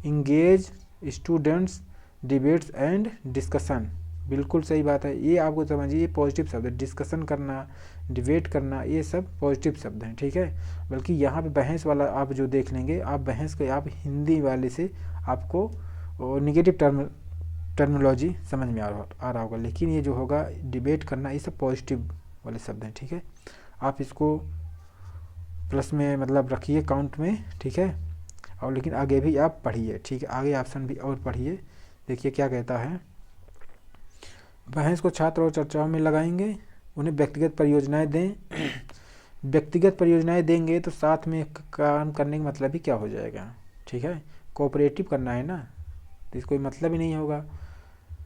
engage students debates and discussion, बिल्कुल सही बात है। ये आपको समझिए, ये पॉजिटिव शब्द है, डिस्कशन करना, डिबेट करना, ये सब पॉजिटिव शब्द हैं, ठीक है। बल्कि यहाँ पे बहस वाला आप जो देख लेंगे, आप बहस के आप हिंदी वाले से आपको निगेटिव टर्मिनोलॉजी समझ में आ रहा होगा, लेकिन ये जो होगा डिबेट करना, ये सब पॉजिटिव वाले शब्द हैं, ठीक है। आप इसको प्लस में मतलब रखिए काउंट में, ठीक है। और लेकिन आगे भी आप पढ़िए, ठीक है, आगे ऑप्शन भी और पढ़िए। देखिए क्या कहता है, बहस को छात्र और चर्चाओं में लगाएंगे, उन्हें व्यक्तिगत परियोजनाएं दें। व्यक्तिगत परियोजनाएं देंगे तो साथ में काम करने का मतलब ही क्या हो जाएगा, ठीक है, कोऑपरेटिव करना है ना, तो इसको कोई मतलब ही नहीं होगा।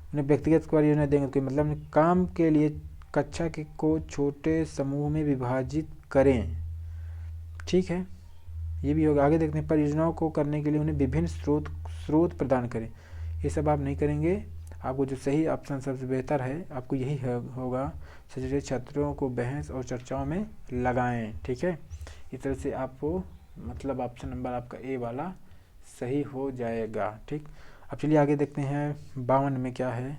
उन्हें व्यक्तिगत परियोजनाएं देंगे तो कोई मतलब नहीं। काम के लिए कक्षा के को छोटे समूह में विभाजित करें, ठीक है, ये भी होगा। आगे देखते हैं, परियोजनाओं को करने के लिए उन्हें विभिन्न स्रोत प्रदान करें। ये सब आप नहीं करेंगे, आपको जो सही ऑप्शन सबसे बेहतर है आपको यही होगा, सचेत छात्रों को बहस और चर्चाओं में लगाएं, ठीक है। इस तरह से आपको मतलब ऑप्शन नंबर आपका ए वाला सही हो जाएगा, ठीक। अब चलिए आगे देखते हैं 52 में क्या है,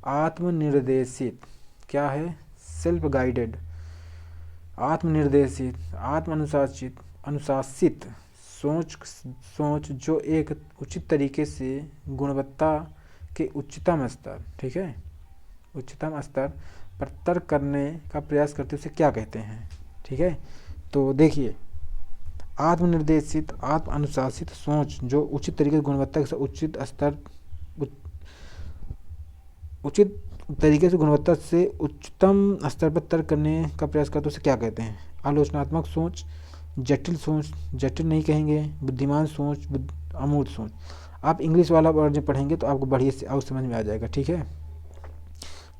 आत्मनिर्देशित, क्या है, सेल्फ गाइडेड, आत्मनिर्देशित, अनुशासित सोच जो एक उचित तरीके से गुणवत्ता के उच्चतम स्तर, ठीक है, उच्चतम स्तर पर तर्क करने का प्रयास करते उसे क्या कहते हैं, ठीक है। तो देखिए, आत्मनिर्देशित, आत्म अनुशासित सोच जो उचित तरीके से गुणवत्ता के उचित तरीके से गुणवत्ता से उच्चतम स्तर पर तर्क करने का प्रयास करते उसे क्या कहते हैं। आलोचनात्मक सोच, जटिल सोच, जटिल नहीं कहेंगे, बुद्धिमान सोच, अमूर्त सोच। आप इंग्लिश वाला वर्ड जब पढ़ेंगे तो आपको बढ़िया से और समझ में आ जाएगा, ठीक है।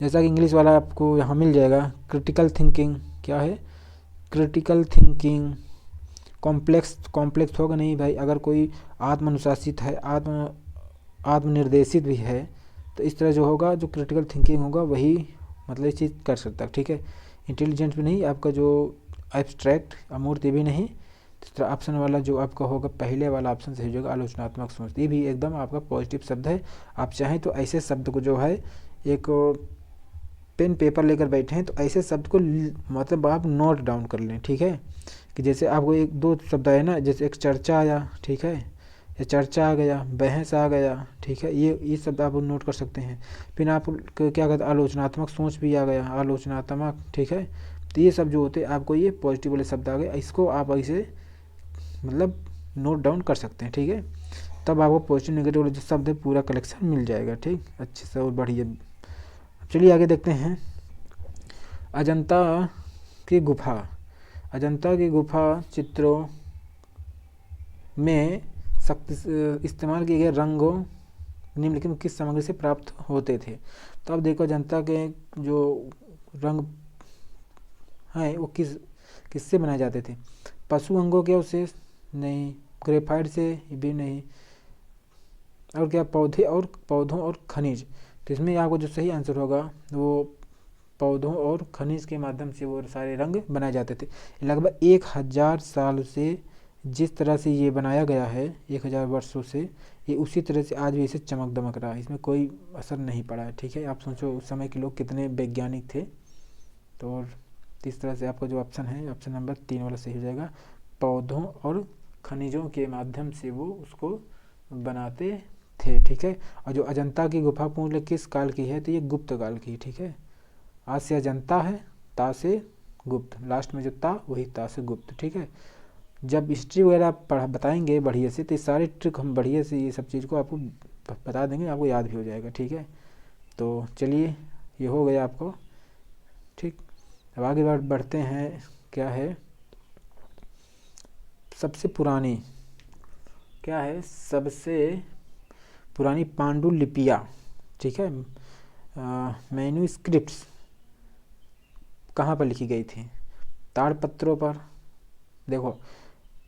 जैसा कि इंग्लिश वाला आपको यहाँ मिल जाएगा, क्रिटिकल थिंकिंग, क्या है, क्रिटिकल थिंकिंग, कॉम्प्लेक्स होगा नहीं भाई। अगर कोई आत्म अनुशासित है, आत्मनिर्देशित भी है, तो इस तरह जो होगा, जो क्रिटिकल थिंकिंग होगा वही मतलब इस चीज़ कर सकता है, ठीक है। इंटेलिजेंट भी नहीं, आपका जो एब्स्ट्रैक्ट अमूर्त भी नहीं। तीसरा ऑप्शन वाला जो आपका होगा, पहले वाला ऑप्शन सही होगा, आलोचनात्मक सोच। ये भी एकदम आपका पॉजिटिव शब्द है। आप चाहें तो ऐसे शब्द को जो है, एक पेन पेपर लेकर बैठे हैं तो ऐसे शब्द को मतलब आप नोट डाउन कर लें, ठीक है। कि जैसे आपको एक दो शब्द आए ना, जैसे एक चर्चा आया, ठीक है, या चर्चा आ गया, बहस आ गया, ठीक है, ये शब्द आप नोट कर सकते हैं। फिर आप क्या कहते हैं, आलोचनात्मक सोच भी आ गया, आलोचनात्मक, ठीक है। तो ये सब जो होते हैं आपको ये पॉजिटिव वाले शब्द आ गए, इसको आप ऐसे मतलब नोट डाउन कर सकते हैं, ठीक है। तब आपको पॉजिटिव नेगेटिव वाले जो शब्द है पूरा कलेक्शन मिल जाएगा, ठीक, अच्छे से और बढ़िया। चलिए आगे देखते हैं। अजंता की गुफा। अजंता की गुफा चित्रों में इस्तेमाल किए गए रंगों निम्नलिखित में किस सामग्री से प्राप्त होते थे। तो अब देखो, अजंता के जो रंग हैं वो किससे बनाए जाते थे। पशु अंगों के अवशेष नहीं, ग्रेफाइट से भी नहीं, और क्या, पौधों और खनिज। तो इसमें आपको जो सही आंसर होगा वो पौधों और खनिज के माध्यम से वो सारे रंग बनाए जाते थे। लगभग 1000 साल से जिस तरह से ये बनाया गया है, 1000 वर्षों से, ये उसी तरह से आज भी इसे चमक दमक रहा है, इसमें कोई असर नहीं पड़ा है, ठीक है। आप सोचो उस समय के लोग कितने वैज्ञानिक थे। तो और इस तरह से आपका जो ऑप्शन है, ऑप्शन नंबर 3 वाला सही हो जाएगा। पौधों और खनिजों के माध्यम से वो उसको बनाते थे, ठीक है। और जो अजंता की गुफा पूर्ण किस काल की है, तो ये गुप्त काल की, ठीक है। आज से अजंता है, ता से गुप्त, लास्ट में जो ता वही ता से गुप्त, ठीक है। जब हिस्ट्री वगैरह आप बताएंगे बढ़िया से, तो ये सारी ट्रिक हम बढ़िया से ये सब चीज़ को आपको बता देंगे, आपको याद भी हो जाएगा, ठीक है। तो चलिए, ये हो गया आपको, ठीक। अब आगे बढ़ते हैं। क्या है सबसे पुरानी, क्या है सबसे पुरानी पांडुलिपियाँ, ठीक है, मैन्यूस्क्रिप्ट्स कहाँ पर लिखी गई थी। ताड़पत्रों पर, देखो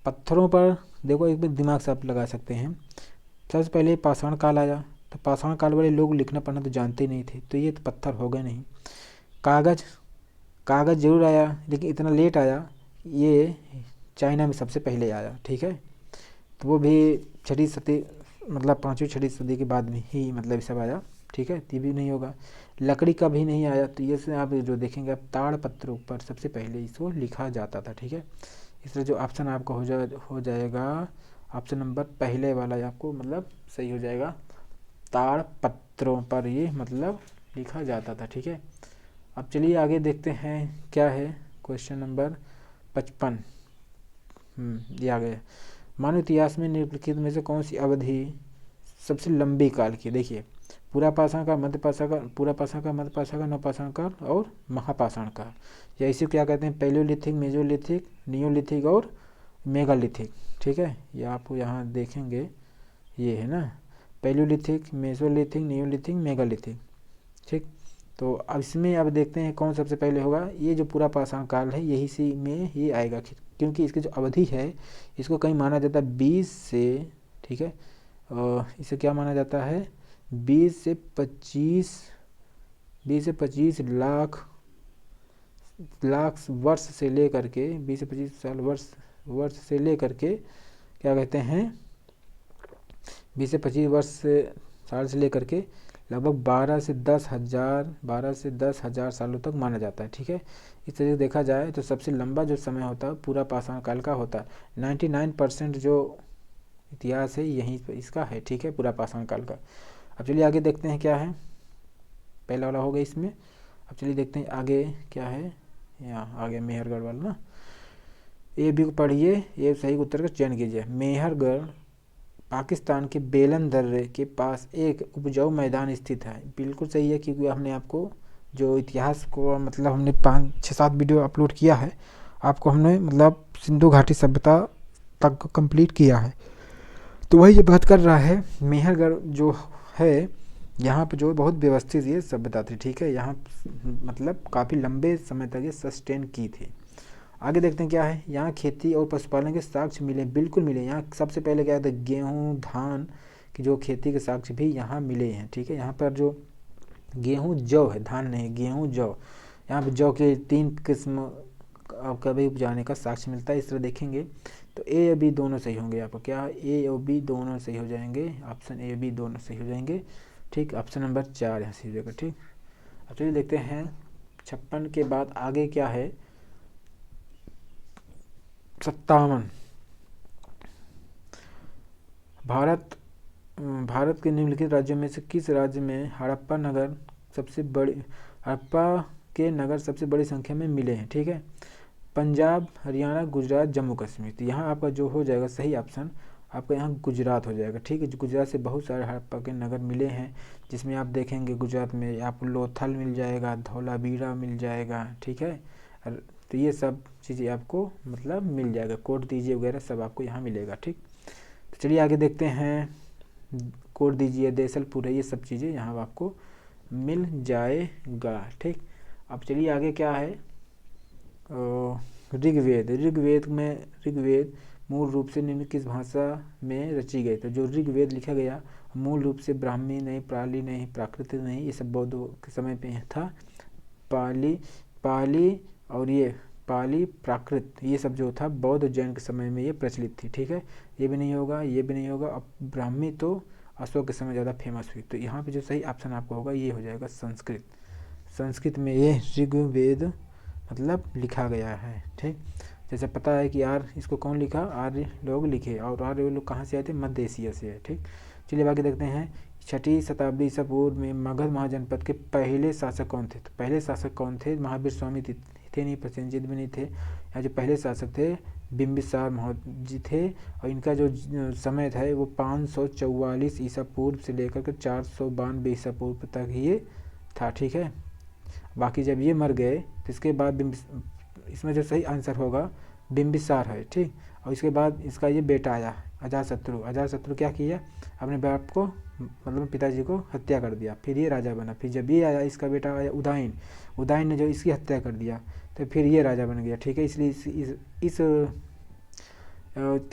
पत्थरों पर, देखो एक बार दिमाग से आप लगा सकते हैं। सबसे पहले पाषाण काल आया, तो पाषाण काल वाले लोग लिखना पढ़ना तो जानते ही नहीं थे, तो ये तो पत्थर हो गए नहीं। कागज़ जरूर आया, लेकिन इतना लेट आया, ये चाइना में सबसे पहले आया, ठीक है। तो वो भी 6वीं सदी, मतलब 5वीं 6वीं सदी के बाद में ही मतलब सब आया, ठीक है। तो भी नहीं होगा। लकड़ी का भी नहीं आया, तो ये से आप जो देखेंगे, आप ताड़ पत्रों पर सबसे पहले इसको लिखा जाता था, ठीक है। इसलिए जो ऑप्शन आपका हो जाएगा ऑप्शन नंबर पहले वाला, आपको मतलब सही हो जाएगा। ताड़ पत्रों पर ये मतलब लिखा जाता था, ठीक है। अब चलिए आगे देखते हैं। क्या है क्वेश्चन नंबर 55। ये आ गया। मानव इतिहास में निम्नलिखित में से कौन सी अवधि सबसे लंबी काल की। देखिए, पूरा पाषाण का, मध्य पाषाण का, पूरा पाषाण का, मध्य पाषाण का, नवपाषाण का और महापाषाण का, या इसे क्या कहते हैं, पैलियोलिथिक, मेजोलिथिक, नियोलिथिक और मेगालिथिक, ठीक है। ये आप यहाँ देखेंगे, ये है ना, पैलियोलिथिक, मेसोलिथिक, नियोलिथिक, मेगालिथिक, ठीक। तो अब इसमें अब देखते हैं कौन सबसे पहले होगा। ये जो पूरा पाषाण काल है यही सी में ये आएगा, क्योंकि इसकी जो अवधि है इसको कहीं माना जाता है 20 से, ठीक है, इसे क्या माना जाता है, 20 से 25 लाख वर्ष से लेकर के, 20 से 25 साल वर्ष से लेकर के, क्या कहते हैं, 20 से 25 साल से लेकर के लगभग 12 से 10 हजार सालों तक माना जाता है, ठीक है। इस तरह से देखा जाए तो सबसे लंबा जो समय होता है पूरा पाषाण काल का होता है। 99% जो इतिहास है यहीं पर इसका है, ठीक है, पूरा पाषाण काल का। अब चलिए आगे देखते हैं क्या है। पहला वाला हो गया इसमें। अब चलिए देखते हैं आगे क्या है। यहाँ आगे मेहरगढ़ वाला ना, ये भी पढ़िए, ये सही उत्तर का चयन कीजिए। मेहरगढ़ पाकिस्तान के बेलन दर्रे के पास एक उपजाऊ मैदान स्थित है। बिल्कुल सही है, क्योंकि हमने आपको जो इतिहास को मतलब हमने 5-6-7 वीडियो अपलोड किया है, आपको हमने मतलब सिंधु घाटी सभ्यता तक कंप्लीट किया है, तो वही ये बात कर रहा है। मेहरगढ़ जो है यहाँ पर जो बहुत व्यवस्थित ये सभ्यता थी, ठीक है। यहाँ मतलब काफ़ी लंबे समय तक ये सस्टेन की थी। आगे देखते हैं क्या है। यहाँ खेती और पशुपालन के साक्ष्य मिले, बिल्कुल मिले। यहाँ सबसे पहले क्या था, गेहूँ धान कि जो खेती के साक्ष्य भी यहाँ मिले हैं। ठीक है, यहाँ पर जो गेहूँ जौ है, धान नहीं, गेहूँ जौ, यहाँ पर जौ के 3 किस्म का भी उपजाने का साक्ष्य मिलता है। इस तरह देखेंगे तो ए और बी दोनों सही होंगे। आपको क्या, ए और बी दोनों सही हो जाएंगे, ऑप्शन ए बी दोनों सही हो जाएंगे। ठीक, ऑप्शन नंबर 4 यहाँ सही हो जाएगा। ठीक, अब चलिए देखते हैं 56 के बाद आगे क्या है। 57, भारत के निम्नलिखित राज्यों में से किस राज्य में हड़प्पा के नगर सबसे बड़ी संख्या में मिले हैं। ठीक है, पंजाब, हरियाणा, गुजरात, जम्मू कश्मीर। तो यहाँ आपका जो हो जाएगा सही ऑप्शन आपका यहाँ गुजरात हो जाएगा। ठीक है, गुजरात से बहुत सारे हड़प्पा के नगर मिले हैं, जिसमें आप देखेंगे गुजरात में आपको लोथल मिल जाएगा, धौलावीरा मिल जाएगा। ठीक है, तो ये सब चीज़ें आपको मतलब मिल जाएगा, कोट दीजिए वगैरह सब आपको यहाँ मिलेगा। ठीक, तो चलिए आगे देखते हैं, कोट दीजिए, देसलपुर है, ये सब चीज़ें यहाँ आपको मिल जाएगा। ठीक, अब चलिए आगे क्या है, ऋग्वेद मूल रूप से निम्न किस भाषा में रची गई। तो जो ऋग्वेद लिखा गया मूल रूप से ब्राह्मी नहीं, पाली नहीं, प्राकृत नहीं, ये सब बौद्धों के समय पे था। पाली और ये पाली, प्राकृत, ये सब जो था बौद्ध जैन के समय में ये प्रचलित थी। ठीक है, ये भी नहीं होगा, ये भी नहीं होगा। अब ब्राह्मी तो अशोक के समय ज़्यादा फेमस हुई। तो यहाँ पे जो सही ऑप्शन आपको होगा ये हो जाएगा संस्कृत। संस्कृत में ये ऋग्वेद मतलब लिखा गया है। ठीक, जैसे पता है कि यार इसको कौन लिखा, आर्य लोग लिखे, और आर्य लोग कहाँ से आए थे, मध्य एशिया से है। ठीक, चलिए आगे देखते हैं, 6वीं शताब्दी ईसा पूर्व में मगध महाजनपद के पहले शासक कौन थे। तो पहले शासक कौन थे, महावीर स्वामी थे नहीं, प्रसेनजीत भी नहीं थे। यहाँ जो पहले शासक थे बिंबिसार महोदय थे, और इनका जो समय था वो 544 ईसा पूर्व से लेकर के 492 ईसा पूर्व तक ये था। ठीक है, बाकी जब ये मर गए तो इसके बाद इसमें जो सही आंसर होगा बिंबिसार है। ठीक, और इसके बाद इसका ये बेटा आया अजातशत्रु क्या किया, अपने बाप को मतलब पिताजी को हत्या कर दिया, फिर ये राजा बना। फिर जब ये आया इसका बेटा आया उदयन ने जो इसकी हत्या कर दिया, तो फिर ये राजा बन गया। ठीक है, इसलिए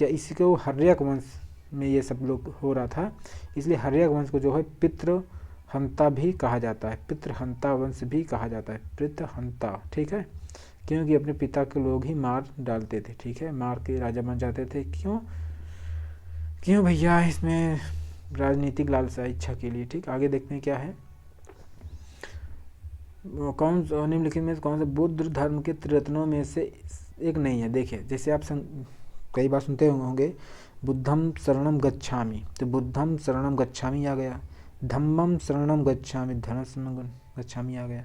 इसको हर्यक वंश में ये सब लोग हो रहा था, इसलिए हर्यक वंश को जो है पितृहंता भी कहा जाता है, पितृहंता वंश भी कहा जाता है, पितृहंता। ठीक है, क्योंकि अपने पिता के लोग ही मार डालते थे। ठीक है, मार के राजा बन जाते थे। क्यों भैया, इसमें राजनीतिक लालसा इच्छा के लिए। ठीक, आगे देखते हैं क्या है, निम्नलिखित में कौन सा बुद्ध धर्म के त्रिरत्नों में से एक नहीं है। देखिए, जैसे आप कई बार सुनते होंगे बुद्धम शरणम गच्छामि, तो बुद्धम शरणम गच्छामि आ गया, धम्मम शरणम गच्छामि, धर्म शरणम गच्छामि आ गया,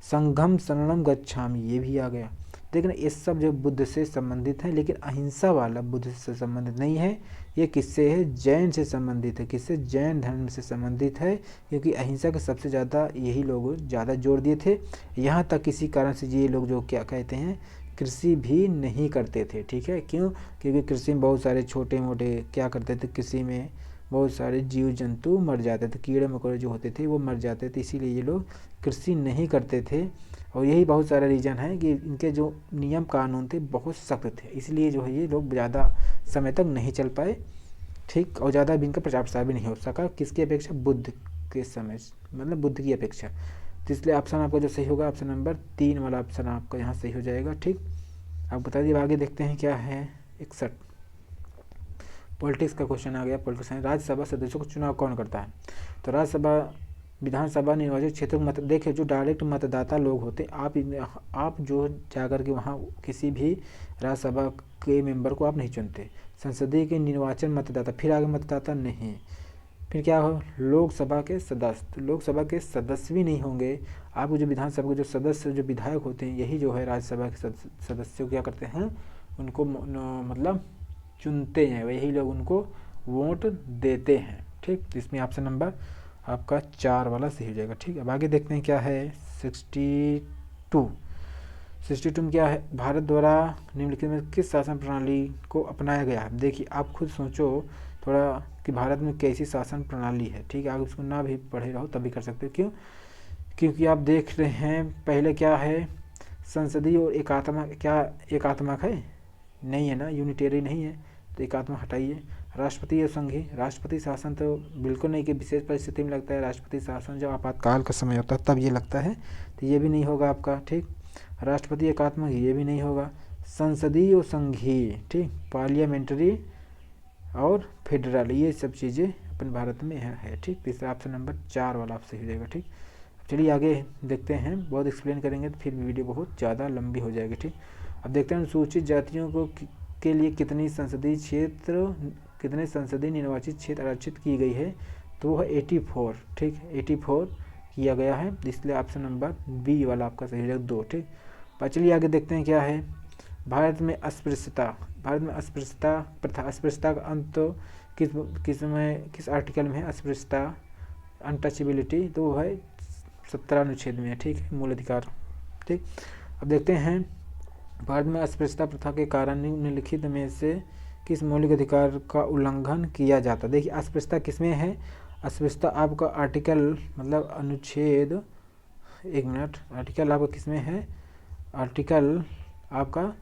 संघम शरणम गच्छामि ये भी आ गया। लेकिन ये सब जो बुद्ध से संबंधित है, लेकिन अहिंसा वाला बुद्ध से संबंधित नहीं है। ये किससे है, जैन से संबंधित है। किससे, जैन धर्म से संबंधित है, क्योंकि अहिंसा के सबसे ज़्यादा यही लोग ज़्यादा जोर दिए थे। यहाँ तक किसी कारण से ये लोग जो क्या कहते हैं, कृषि भी नहीं करते थे। ठीक है, क्यों, क्योंकि कृषि में बहुत सारे छोटे मोटे क्या करते थे, कृषि में बहुत सारे जीव जंतु मर जाते थे, कीड़े मकोड़े जो होते थे वो मर जाते थे, इसीलिए ये लोग कृषि नहीं करते थे। और यही बहुत सारा रीज़न है कि इनके जो नियम कानून थे बहुत सख्त थे, इसलिए जो है ये लोग ज़्यादा समय तक नहीं चल पाए। ठीक, और ज़्यादा भी इनका प्रचार प्रसार भी नहीं हो सका, किसकी अपेक्षा, बुद्ध के समय, मतलब बुद्ध की अपेक्षा। तो इसलिए ऑप्शन आपका जो सही होगा ऑप्शन नंबर 3 वाला ऑप्शन आपका यहाँ सही हो जाएगा। ठीक, आप बता दिए। आगे देखते हैं क्या है, 61 पॉलिटिक्स का क्वेश्चन आ गया। पॉलिटिक्स राज्यसभा सदस्यों का चुनाव कौन करता है। तो राज्यसभा विधानसभा निर्वाचित क्षेत्रों में देखिए जो डायरेक्ट मतदाता लोग होते, आप जो जाकर के वहाँ किसी भी राज्यसभा के मेंबर को आप नहीं चुनते, संसदीय के निर्वाचन मतदाता, फिर आगे मतदाता नहीं, फिर क्या हो, लोकसभा के सदस्य। तो लोकसभा के सदस्य भी नहीं होंगे, आपको जो विधानसभा के जो सदस्य जो विधायक होते हैं यही जो है राज्यसभा के सदस्यों क्या करते हैं, उनको मतलब चुनते हैं, वही लोग उनको वोट देते हैं। ठीक, तो इसमें ऑप्शन नंबर आपका 4 वाला सही हो जाएगा। ठीक, अब आगे देखते हैं क्या है, 62 में क्या है, भारत द्वारा निम्नलिखित में किस शासन प्रणाली को अपनाया गया है। देखिए आप खुद सोचो थोड़ा कि भारत में कैसी शासन प्रणाली है। ठीक है, आप उसको ना भी पढ़े रहो तब भी कर सकते हो। क्यों, क्योंकि आप देख रहे हैं पहले क्या है, संसदीय और एकात्मक, क्या एकात्मक है, नहीं है ना, यूनिटेरी नहीं है, तो एकात्मक हटाइए। राष्ट्रपति या संघीय, राष्ट्रपति शासन तो बिल्कुल नहीं कि विशेष परिस्थिति में लगता है। राष्ट्रपति शासन जब आपातकाल का समय होता है तब ये लगता है, तो ये भी नहीं होगा आपका। ठीक, राष्ट्रपति एकात्मक, ये भी नहीं होगा। संसदीय और संघीय, ठीक, पार्लियामेंट्री और फेडरल, ये सब चीज़ें अपन भारत में है। ठीक, तीसरा ऑप्शन नंबर 4 वाला आपसे हो जाएगा। ठीक, चलिए आगे देखते हैं। बहुत एक्सप्लेन करेंगे तो फिर वीडियो बहुत ज़्यादा लंबी हो जाएगी। ठीक, अब देखते हैं अनुसूचित जातियों को के लिए कितने संसदीय निर्वाचित क्षेत्र आरक्षित की गई है, तो वह 84। ठीक, 84 किया गया है, इसलिए ऑप्शन नंबर बी वाला आपका सही हो जाएगा 2। ठीक, चलिए आगे देखते हैं क्या है। भारत में अस्पृश्यता प्रथा, अस्पृश्यता का अंत किस आर्टिकल में है? अस्पृश्यता अनटचेबिलिटी, तो वो है 17 अनुच्छेद में है। ठीक है, मूल अधिकार। ठीक, अब देखते हैं भारत में अस्पृश्यता प्रथा के कारण निम्नलिखित में से किस मौलिक अधिकार का उल्लंघन किया जाता है? देखिए अस्पृश्यता किसमें है? अस्पृश्यता आपका आर्टिकल मतलब अनुच्छेद, एक मिनट, आर्टिकल आपका किसमें है? आर्टिकल आपका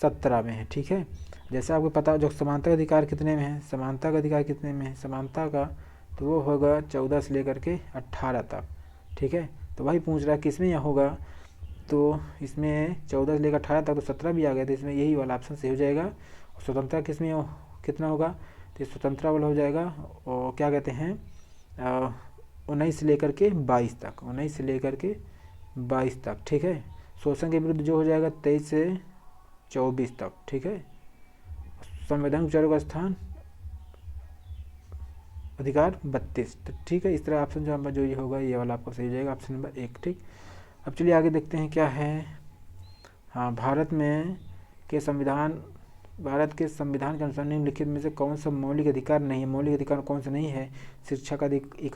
17 में है। ठीक है, जैसे आपको पता जो समानता का अधिकार कितने में है? समानता का अधिकार कितने में है? समानता का तो वो होगा 14 से लेकर के 18 तक। ठीक है, तो वही पूछ रहा है किसमें यह होगा, तो इसमें 14 से लेकर 18 तक, तो 17 भी आ गया, तो इसमें यही वाला ऑप्शन सही हो जाएगा। स्वतंत्रता किसमें कितना होगा? तो स्वतंत्रता वाला हो जाएगा, और क्या कहते हैं 19 से लेकर के 22 तक, 19 से लेकर के 22 तक। ठीक है, शोषण के विरुद्ध जो हो जाएगा 23 से 24 तक। ठीक है, संवैधानिक विचारों का स्थान अधिकार 32। तो ठीक है, इस तरह ऑप्शन जो ये होगा ये वाला आपको सही हो जाएगा, ऑप्शन नंबर 1। ठीक, अब चलिए आगे देखते हैं क्या है। हाँ, भारत के संविधान के अनुसार निम्नलिखित में से कौन सा मौलिक अधिकार नहीं है? मौलिक अधिकार कौन सा नहीं है? शिक्षा का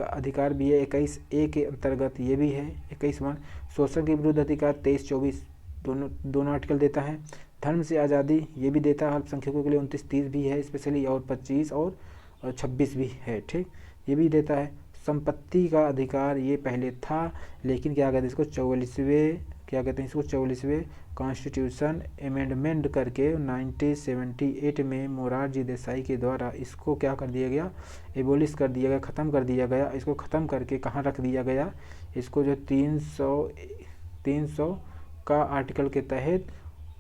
अधिकार भी है 21A के अंतर्गत, ये भी है 21(1). शोषण के विरुद्ध अधिकार 23-24 दोनों आर्टिकल देता है। धर्म से आज़ादी ये भी देता है, अल्पसंख्यकों के लिए 29-30 भी है स्पेशली, और 25 और 26 भी है। ठीक, ये भी देता है। संपत्ति का अधिकार ये पहले था, लेकिन क्या कहते हैं इसको 44वें कॉन्स्टिट्यूशन अमेंडमेंट करके 1978 में मोरारजी देसाई के द्वारा इसको क्या कर दिया गया? एबोलिश कर दिया गया, ख़त्म कर दिया गया। इसको ख़त्म करके कहाँ रख दिया गया? इसको जो 300 का आर्टिकल के तहत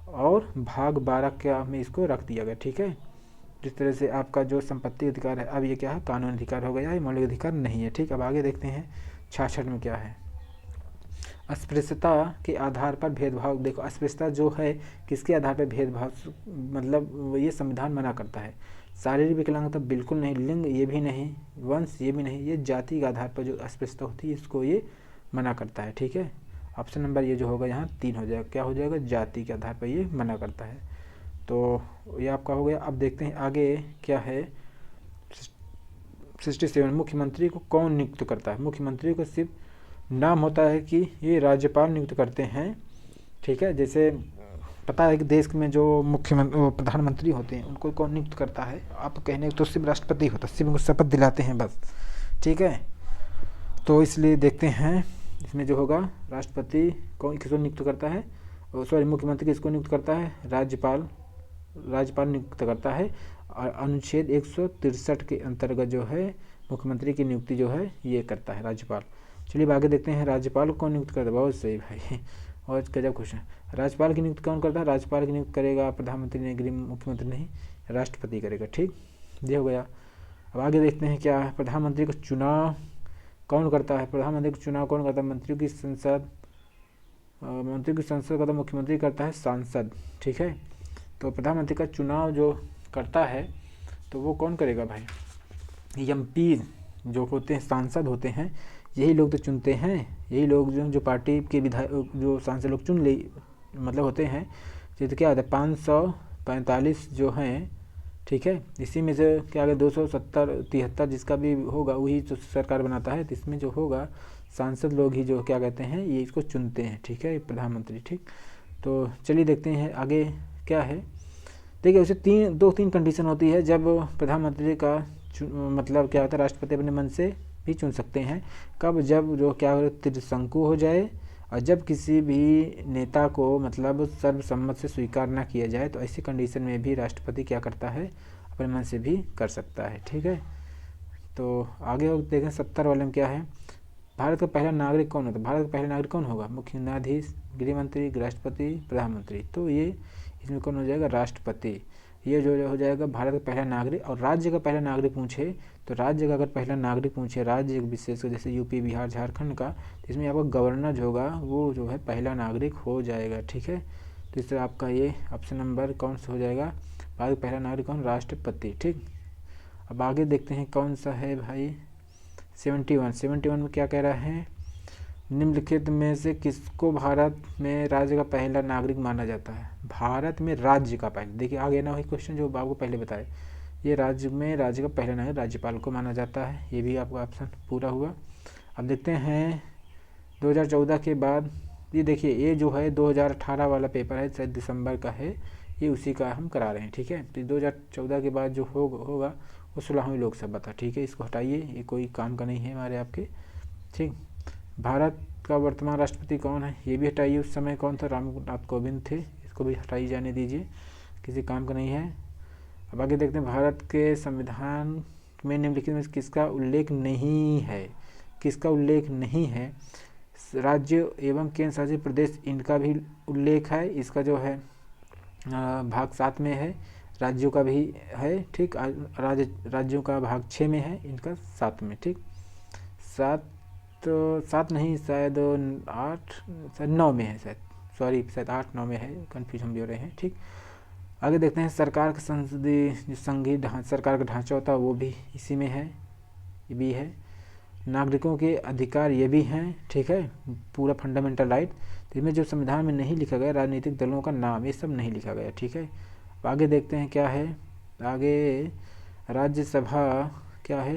और भाग 12 का में इसको रख दिया गया। ठीक है, जिस तरह से आपका जो संपत्ति अधिकार है, अब ये क्या है? कानूनी अधिकार हो गया है, मौलिक अधिकार नहीं है। ठीक, अब आगे देखते हैं 66 में क्या है। अस्पृश्यता के आधार पर भेदभाव। देखो अस्पृश्यता जो है किसके आधार पर भेदभाव, मतलब ये संविधान मना करता है। शारीरिक विकलांगता बिल्कुल नहीं, लिंग ये भी नहीं, वंश ये भी नहीं, ये जाति के आधार पर जो अस्पृश्यता होती है इसको ये मना करता है। ठीक है, ऑप्शन नंबर ये जो होगा यहाँ 3 हो जाएगा। क्या हो जाएगा? जाति के आधार पर ये मना करता है। तो ये आपका हो गया। अब देखते हैं आगे क्या है। 67 मुख्यमंत्री को कौन नियुक्त करता है? मुख्यमंत्री को सिर्फ नाम होता है कि ये राज्यपाल नियुक्त करते हैं। ठीक है, जैसे पता है कि देश में जो प्रधानमंत्री होते हैं उनको कौन नियुक्त करता है? आप कहने तो सिर्फ राष्ट्रपति होता है, सिर्फ उनको शपथ दिलाते हैं बस। ठीक है, तो इसलिए देखते हैं इसमें जो होगा राष्ट्रपति कौन किसको नियुक्त करता है, सॉरी मुख्यमंत्री किसको नियुक्त करता है? राज्यपाल नियुक्त करता है। और अनुच्छेद 163 के अंतर्गत जो है मुख्यमंत्री की नियुक्ति जो है ये करता है राज्यपाल। चलिए आगे देखते हैं राज्यपाल को कौन नियुक्त करता है। बहुत सही भाई, और गजब खुश है। राज्यपाल की नियुक्ति कौन करता है? राज्यपाल की नियुक्ति करेगा प्रधानमंत्री नहीं, गृह मुख्यमंत्री नहीं, राष्ट्रपति करेगा। ठीक, ये हो गया। अब आगे देखते हैं क्या है। प्रधानमंत्री का चुनाव कौन करता है? प्रधानमंत्री का चुनाव कौन करता है? मंत्री की संसद का तो मुख्यमंत्री करता है सांसद। ठीक है, तो प्रधानमंत्री का चुनाव जो करता है तो वो कौन करेगा भाई? MP जो होते हैं, सांसद होते हैं, यही लोग तो चुनते हैं। यही लोग जो पार्टी के विधायक जो सांसद लोग चुन ले मतलब होते हैं, तो क्या होता है 545 जो हैं। ठीक है, इसी में से क्या अगर 270-73 जिसका भी होगा वही तो सरकार बनाता है। तो इसमें जो होगा सांसद लोग ही जो क्या कहते हैं ये इसको चुनते हैं। ठीक है, प्रधानमंत्री। ठीक, तो चलिए देखते हैं आगे क्या है। देखिए उसे 2-3 कंडीशन होती है जब प्रधानमंत्री का मतलब क्या होता है राष्ट्रपति अपने मन से भी चुन सकते हैं। कब? जब जो क्या त्रिशंकु हो जाए, और जब किसी भी नेता को मतलब सर्वसम्मत से स्वीकार ना किया जाए, तो ऐसी कंडीशन में भी राष्ट्रपति क्या करता है? अपने मन से भी कर सकता है। ठीक है, तो आगे देखें 70 वाले में क्या है, भारत का पहला नागरिक कौन होता है। भारत का पहला नागरिक कौन होगा, मुख्य न्यायाधीश, गृह मंत्री, राष्ट्रपति, प्रधानमंत्री। तो ये इसमें कौन हो जाएगा, राष्ट्रपति। ये जो हो जाएगा भारत का पहला नागरिक। और राज्य का पहला नागरिक पूछे तो राज्य का अगर पहला नागरिक पूछे, राज्य विशेष जैसे यूपी, बिहार, झारखंड का, तो इसमें आपका गवर्नर जो होगा वो जो है पहला नागरिक हो जाएगा। ठीक है, तो इससे आपका ये ऑप्शन नंबर कौन सा हो जाएगा, भारत का पहला नागरिक कौन, राष्ट्रपति। ठीक, अब आगे देखते हैं कौन सा है भाई 71 में क्या कह रहा है, निम्नलिखित में से किसको भारत में राज्य का पहला नागरिक माना जाता है। भारत में राज्य का पहला, देखिए आगे ना वही क्वेश्चन जो आपको पहले बताए, ये राज्य में राज्य का पहला नागरिक राज्यपाल को माना जाता है। ये भी आपका ऑप्शन पूरा हुआ। अब देखते हैं 2014 के बाद, ये देखिए ये जो है 2018 वाला पेपर है, शायद दिसंबर का है, ये उसी का हम करा रहे हैं। ठीक है, तो 2014 के बाद जो होगा वो 16वीं लोकसभा था। ठीक है, इसको हटाइए, ये कोई काम का नहीं है हमारे आपके। ठीक, भारत का वर्तमान राष्ट्रपति कौन है, ये भी हटाइए। उस समय कौन था, रामनाथ कोविंद थे, इसको भी हटाई जाने दीजिए, किसी काम का नहीं है। अब आगे देखते हैं भारत के संविधान में निम्नलिखित में किसका उल्लेख नहीं है, किसका उल्लेख नहीं है, राज्य एवं केंद्र शासित प्रदेश इनका भी उल्लेख है। इसका जो है भाग 7 में है, राज्यों का भी है। ठीक, राज्यों का भाग 6 में है, इनका 7 में। ठीक, 7 नहीं, शायद 8, शायद 9 में है, शायद 8-9 में है, कन्फ्यूज हम भी हो रहे हैं। ठीक, आगे देखते हैं सरकार का संसदीय संघीय सरकार का ढांचा होता है वो भी इसी में है, ये भी है। नागरिकों के अधिकार ये भी हैं। ठीक है, पूरा फंडामेंटल राइट। तो इसमें जो संविधान में नहीं लिखा गया, राजनीतिक दलों का नाम, ये सब नहीं लिखा गया। ठीक है, आगे देखते हैं क्या है, आगे राज्यसभा क्या है,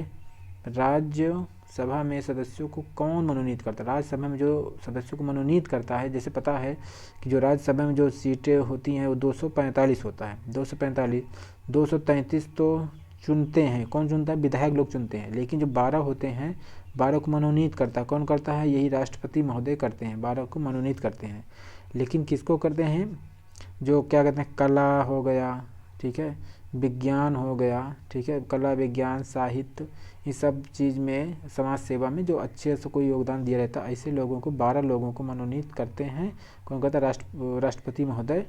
राज्यसभा में सदस्यों को कौन मनोनीत करता है। राज्यसभा में जो सदस्यों को मनोनीत करता है, जैसे पता है कि जो राज्यसभा में जो सीटें होती हैं वो 245 होता है, 245, 233 तो चुनते हैं, कौन चुनता है, विधायक लोग चुनते हैं। लेकिन जो 12 होते हैं, 12 को मनोनीत करता है कौन करता है, यही राष्ट्रपति महोदय करते हैं, 12 को मनोनीत करते हैं। लेकिन किसको करते हैं, जो क्या कहते हैं, कला हो गया, ठीक है, विज्ञान हो गया, ठीक है, कला, विज्ञान, साहित्य, इस सब चीज़ में, समाज सेवा में जो अच्छे से कोई योगदान दिया रहता है, ऐसे लोगों को 12 लोगों को मनोनीत करते हैं। कौन करता है, राष्ट्रपति महोदय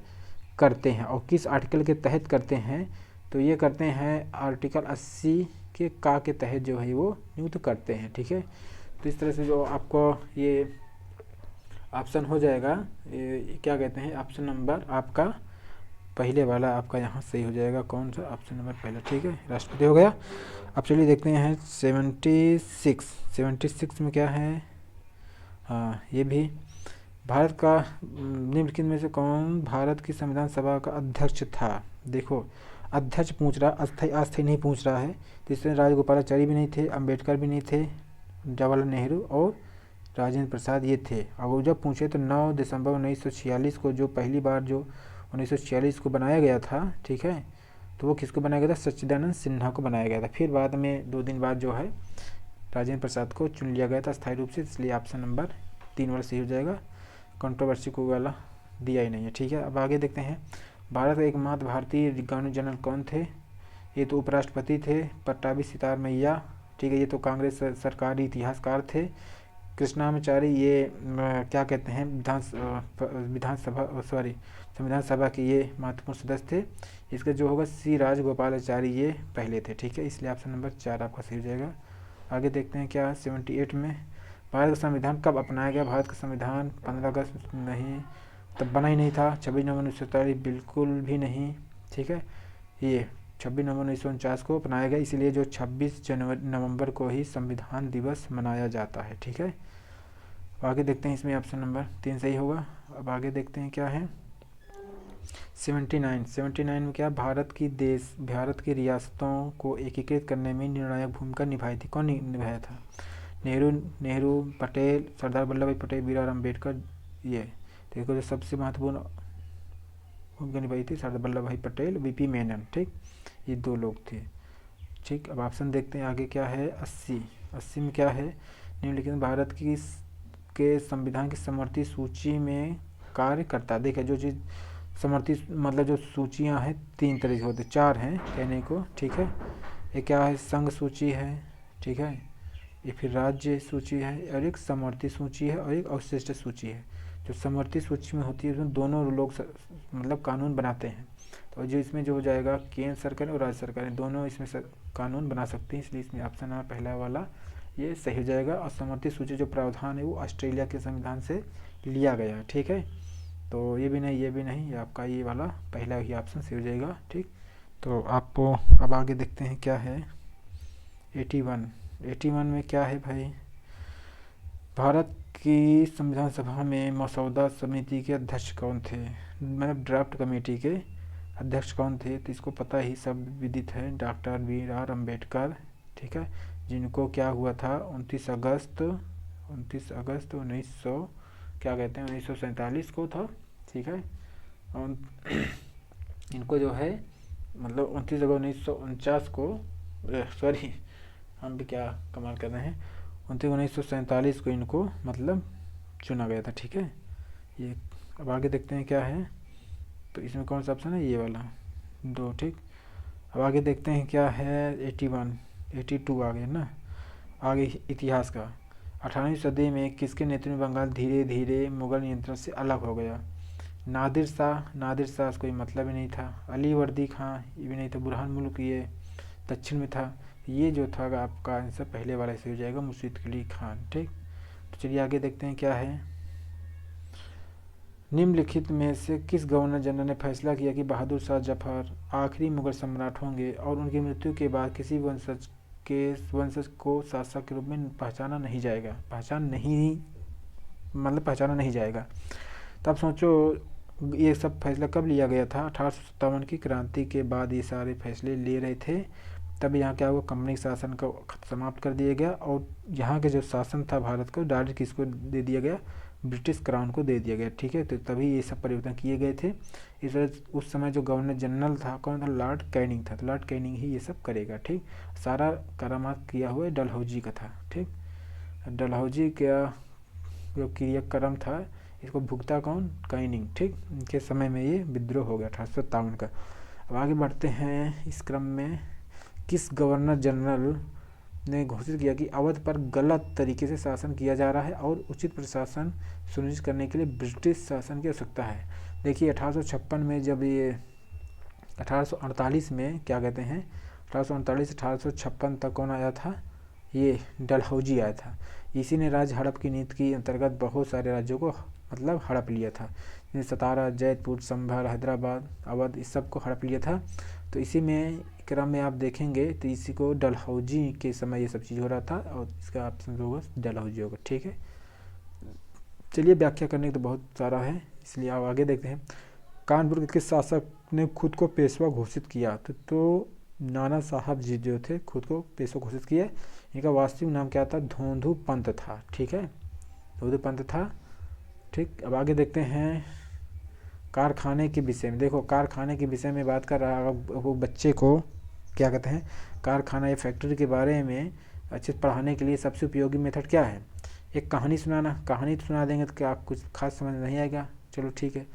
करते हैं। और किस आर्टिकल के तहत करते हैं, तो ये करते हैं आर्टिकल 80 के तहत जो है वो नियुक्त करते हैं। ठीक है, तो इस तरह से जो आपको ये ऑप्शन हो जाएगा, ये क्या कहते हैं, ऑप्शन नंबर आपका पहले वाला आपका यहाँ सही हो जाएगा। कौन सा, ऑप्शन नंबर पहला। ठीक है, राष्ट्रपति हो गया। अब चलिए देखते हैं 76 में क्या है, हाँ ये भी, भारत का निम्नलिखित में से कौन भारत की संविधान सभा का अध्यक्ष था। देखो अध्यक्ष पूछ रहा, अस्थायी नहीं पूछ रहा है। तो इसमें राजगोपालाचारी भी नहीं थे, अंबेडकर भी नहीं थे, जवाहरलाल नेहरू और राजेंद्र प्रसाद ये थे। अब जब पूछे तो 9 दिसंबर 1946 को, जो पहली बार जो 1946 को बनाया गया था, ठीक है, तो वो किसको बनाया गया था, सच्चिदानंद सिन्हा को बनाया गया था। फिर बाद में 2 दिन बाद जो है राजेंद्र प्रसाद को चुन लिया गया था स्थायी रूप से, इसलिए ऑप्शन नंबर 3 वाला सही हो जाएगा। कंट्रोवर्सी को वाला दिया ही नहीं है। ठीक है, अब आगे देखते हैं भारत के एकमात्र भारतीय गवर्नर जनरल कौन थे। ये तो उपराष्ट्रपति थे, पट्टाभी सितार मैया। ठीक है, ये तो कांग्रेस सरकारी इतिहासकार थे। कृष्णामाचारी ये क्या कहते हैं, संविधान सभा के ये महत्वपूर्ण सदस्य थे। इसका जो होगा सी राजगोपालाचारी ये पहले थे। ठीक है, इसलिए ऑप्शन नंबर 4 आपका सही हो जाएगा। आगे देखते हैं क्या 78 में भारत का संविधान कब अपनाया गया। भारत का संविधान 15 अगस्त नहीं, तब बना ही नहीं था। 26 नवंबर 1947 बिल्कुल भी नहीं। ठीक है, ये 26 नवंबर 1949 को अपनाया गया, इसलिए जो 26 नवंबर को ही संविधान दिवस मनाया जाता है। ठीक है, आगे देखते हैं, इसमें ऑप्शन नंबर 3 सही होगा। अब आगे देखते हैं क्या है 79 में क्या, भारत की रियासतों को एकीकृत करने में निर्णायक भूमिका निभाई थी। कौन निभाया था, नेहरू, पटेल, सरदार वल्लभ भाई पटेल, बी आर अम्बेडकर। ये देखो जो सबसे महत्वपूर्ण भूमिका निभाई थी, सरदार वल्लभ भाई पटेल, वीपी मेनन। ठीक, ये 2 लोग थे। ठीक, अब ऑप्शन देखते हैं आगे क्या है 80 में क्या है, निम्नलिखित भारत के संविधान की समवर्ती सूची में कार्य करता है। देखिए जो चीज़ समर्थित मतलब जो सूचियाँ हैं 3 तरह की होती है, 4 हैं कहने को, ठीक है। एक क्या है, संघ सूची है, ठीक है, ये फिर राज्य सूची है, और एक समर्थित सूची है, और एक अवशिष्ट सूची है। जो समर्थित सूची में होती है उसमें दोनों लोग मतलब कानून बनाते हैं, तो जो इसमें जो हो जाएगा केंद्र सरकार और राज्य सरकार दोनों इसमें कानून बना सकते हैं, इसलिए इसमें ऑप्शन है पहला वाला ये सही हो जाएगा। और समर्थित सूची जो प्रावधान है वो ऑस्ट्रेलिया के संविधान से लिया गया है, ठीक है। तो ये भी नहीं, ये भी नहीं, ये आपका ये वाला पहला ही ऑप्शन सही हो जाएगा, ठीक। तो आपको अब आगे देखते हैं क्या है 81 में क्या है भाई। भारत की संविधान सभा में मसौदा समिति के अध्यक्ष कौन थे, मतलब ड्राफ्ट कमेटी के अध्यक्ष कौन थे, तो इसको पता ही सब विदित है, डॉक्टर BR अम्बेडकर, ठीक है, जिनको क्या हुआ था 29 अगस्त 1900 क्या कहते हैं 1947 को था, ठीक है। और इनको जो है मतलब 29 अगस्त 1949 को, सॉरी हम भी क्या कमाल कर रहे हैं, 1947 को इनको मतलब चुना गया था, ठीक है। ये अब आगे देखते हैं क्या है, तो इसमें कौन सा ऑप्शन है, ये वाला 2, ठीक। अब आगे देखते हैं क्या है 82 आ गया ना। आगे इतिहास का 18वीं सदी में किसके नेतृत्व में बंगाल धीरे धीरे मुगल नियंत्रण से अलग हो गया। नादिर शाह कोई मतलब ही नहीं था, अली वर्दी खां ये भी नहीं था, बुरहान मुल्क ये दक्षिण में था, ये जो था आपका आंसर पहले वाला से हो जाएगा मुर्शीद कुली खान, ठीक। तो चलिए आगे देखते हैं क्या है। निम्नलिखित में से किस गवर्नर जनरल ने फैसला किया कि बहादुर शाह जफर आखिरी मुगल सम्राट होंगे और उनकी मृत्यु के बाद किसी वंशज को शासक के रूप में पहचाना नहीं जाएगा। तब सोचो ये सब फैसला कब लिया गया था, 1857 की क्रांति के बाद ये सारे फैसले ले रहे थे। तब यहाँ क्या हुआ, कंपनी शासन को समाप्त कर दिया गया और यहाँ के जो शासन था भारत को डायरेक्ट किसको दे दिया गया, ब्रिटिश क्राउन को दे दिया गया, ठीक है। तो तभी ये सब परिवर्तन किए गए थे। इस वजह उस समय जो गवर्नर जनरल था कौन था, लॉर्ड कैनिंग था, तो लॉर्ड कैनिंग ही ये सब करेगा, ठीक। सारा करामात किया हुआ डलहौजी का था, ठीक। डलहौजी का जो क्रियाक्रम था इसको भुगता कौन, कैनिंग, ठीक। इनके समय में ये विद्रोह हो गया 1857 का। अब आगे बढ़ते हैं इस क्रम में। किस गवर्नर जनरल ने घोषित किया कि अवध पर गलत तरीके से शासन किया जा रहा है और उचित प्रशासन सुनिश्चित करने के लिए ब्रिटिश शासन की आवश्यकता है। देखिए 1856 में जब ये 1848 में क्या कहते हैं 1848 1856 तक कौन आया था, ये डलहौजी आया था। इसी ने राज्य हड़प की नीति के अंतर्गत बहुत सारे राज्यों को मतलब हड़प लिया था, जैसे सतारा, जयपुर, संभल, हैदराबाद, अवध, इस सब को हड़प लिया था। तो इसी में क्रम में आप देखेंगे तो इसी को डलहौजी के समय ये सब चीज़ हो रहा था और इसका ऑप्शन जो होगा डलहौजी होगा, ठीक है। चलिए व्याख्या करने तो बहुत सारा है, इसलिए आप आगे देखते हैं। कानपुर के किस शासक ने खुद को पेशवा घोषित किया, तो नाना साहब जी जो थे खुद को पेशवा घोषित किए। इनका वास्तविक नाम क्या था, धोंधू पंत था, ठीक है, धोंधू पंत था, ठीक। अब आगे देखते हैं कारखाने के विषय में। देखो कारखाने के विषय में बात कर रहा है वो बच्चे को क्या कहते हैं, कारखाना या फैक्ट्री के बारे में अच्छे से पढ़ाने के लिए सबसे उपयोगी मेथड क्या है, एक कहानी सुनाना। कहानी तो सुना देंगे तो क्या कुछ खास समझ नहीं आएगा, चलो ठीक है।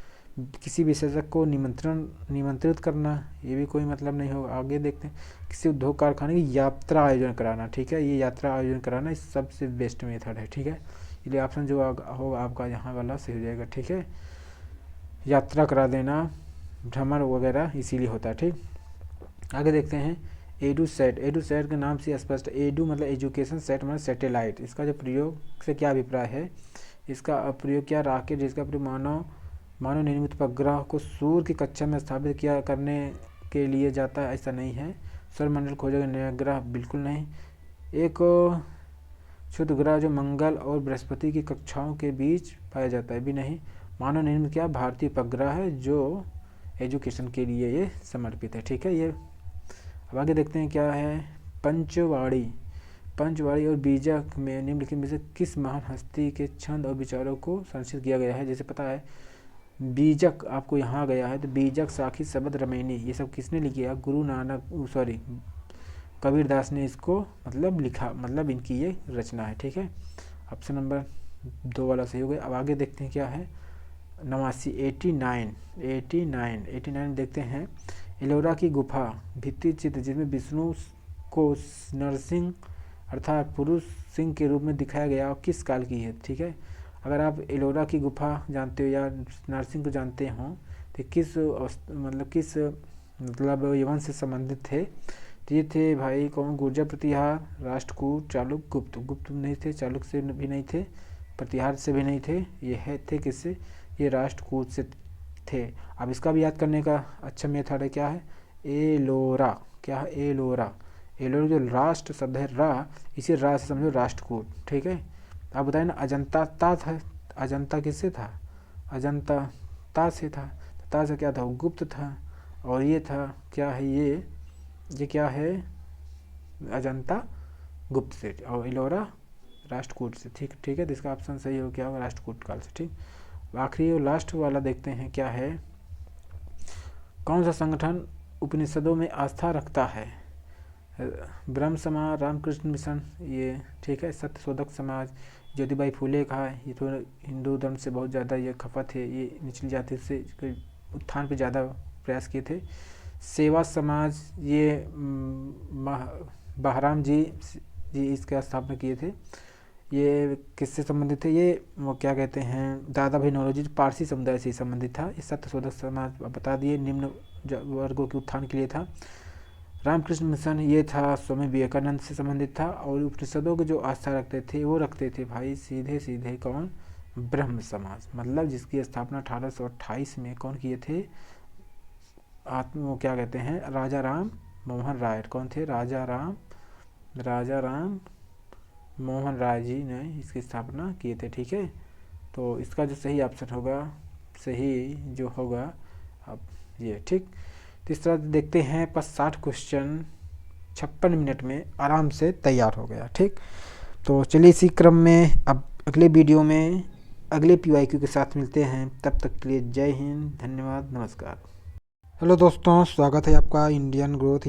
किसी विशेषज्ञ को निमंत्रित करना, ये भी कोई मतलब नहीं होगा। आगे देखते हैं किसी उद्योग कारखाने की यात्रा आयोजन कराना, ठीक है, ये यात्रा आयोजन कराना सबसे बेस्ट मेथड है, ठीक है। इसलिए ऑप्शन जो होगा आपका यहाँ वाला सही हो जाएगा, ठीक है। यात्रा करा देना, भ्रमण वगैरह इसीलिए होता है, ठीक। आगे देखते हैं एडूसेट के नाम से स्पष्ट, एडू मतलब एजुकेशन, सेट मतलब सैटेलाइट। इसका जो प्रयोग से क्या अभिप्राय है, इसका प्रयोग क्या, रॉकेट जिसका प्रयोग मानव निर्मित उपग्रह को सूर्य की कक्षा में स्थापित किया करने के लिए जाता है, ऐसा नहीं है। सौरमंडल खोजेगा नया ग्रह, बिल्कुल नहीं। एक क्षुद्र ग्रह जो मंगल और बृहस्पति की कक्षाओं के बीच पाया जाता है, भी नहीं। मानव निर्मित क्या, भारतीय उपग्रह है जो एजुकेशन के लिए ये समर्पित है, ठीक है। ये अब आगे देखते हैं क्या है पंचवाड़ी और बीजक में निम्नलिखित में से किस महान हस्ती के छंद और विचारों को संरक्षित किया गया है। जैसे पता है बीजक आपको यहाँ गया है, तो बीजक, साखी, शबद, रमैनी, ये सब किसने लिखा, गुरु नानक कबीरदास ने इसको मतलब लिखा, मतलब इनकी ये रचना है, ठीक है। ऑप्शन नंबर 2 वाला सही हो गया। अब आगे देखते हैं क्या है 89 89 देखते हैं। एलोरा की गुफा भित्ति चित्र जिसमें विष्णु को नरसिंह अर्थात पुरुष सिंह के रूप में दिखाया गया और किस काल की है। ठीक है, अगर आप एलोरा की गुफा जानते हो या नरसिंह को जानते हो तो किस मतलब वंश से संबंधित थे। तो ये थे भाई कौन, गुर्जर, प्रतिहार, राष्ट्रकूट, चालुक्य, गुप्त। गुप्त नहीं थे, चालुक्य से भी नहीं थे, प्रतिहार से भी नहीं थे, ये है थे किससे, ये राष्ट्रकूट से थे। अब इसका भी याद करने का अच्छा मेथड है, क्या है, एलोरा। क्या है, एलोरा। एलोरा जो राष्ट्र शब्द है रा, इसी रा से समझो राष्ट्रकूट। ठीक है, आप बताए ना अजंता ता था, अजंता किससे था, अजंता ता से था, ता से क्या था, गुप्त था। और ये था क्या है, ये क्या है, अजंता गुप्त से, और एलोरा राष्ट्रकूट से। ठीक है, तो इसका ऑप्शन सही हो क्या होगा, राष्ट्रकूट काल से। ठीक, आखिरी और लास्ट वाला देखते हैं क्या है, कौन सा संगठन उपनिषदों में आस्था रखता है। ब्रह्म समाज, रामकृष्ण मिशन, ये ठीक है, सत्यशोधक समाज, ज्योतिबाई फूले का है, ये तो हिंदू धर्म से बहुत ज़्यादा ये खपत है, ये निचली जाति से उत्थान पे ज़्यादा प्रयास किए थे। सेवा समाज, ये बहराम जी इसका स्थापना किए थे। ये किससे संबंधित है, ये वो क्या कहते हैं, दादा भाई नौरोजी, पारसी समुदाय से संबंधित था। ये सत्यशोधक समाज बता दिए, निम्न वर्गों के उत्थान के लिए था। रामकृष्ण मिशन ये था स्वामी विवेकानंद से संबंधित था। और उपनिषदों को जो आस्था रखते थे वो रखते थे भाई सीधे कौन, ब्रह्म समाज, मतलब जिसकी स्थापना 1828 में कौन किए थे, वो क्या कहते हैं, राजा राम मोहन राय। कौन थे, राजा राम मोहन राय जी ने इसकी स्थापना किए थे। ठीक है, तो इसका जो सही ऑप्शन होगा, सही जो होगा अब ये। ठीक, तो इस तरह देखते हैं 60 क्वेश्चन 56 मिनट में आराम से तैयार हो गया। ठीक, तो चलिए इसी क्रम में अब अगले वीडियो में अगले PYQ के साथ मिलते हैं। तब तक के लिए जय हिंद, धन्यवाद, नमस्कार। हेलो दोस्तों, स्वागत है आपका इंडियन ग्रोथ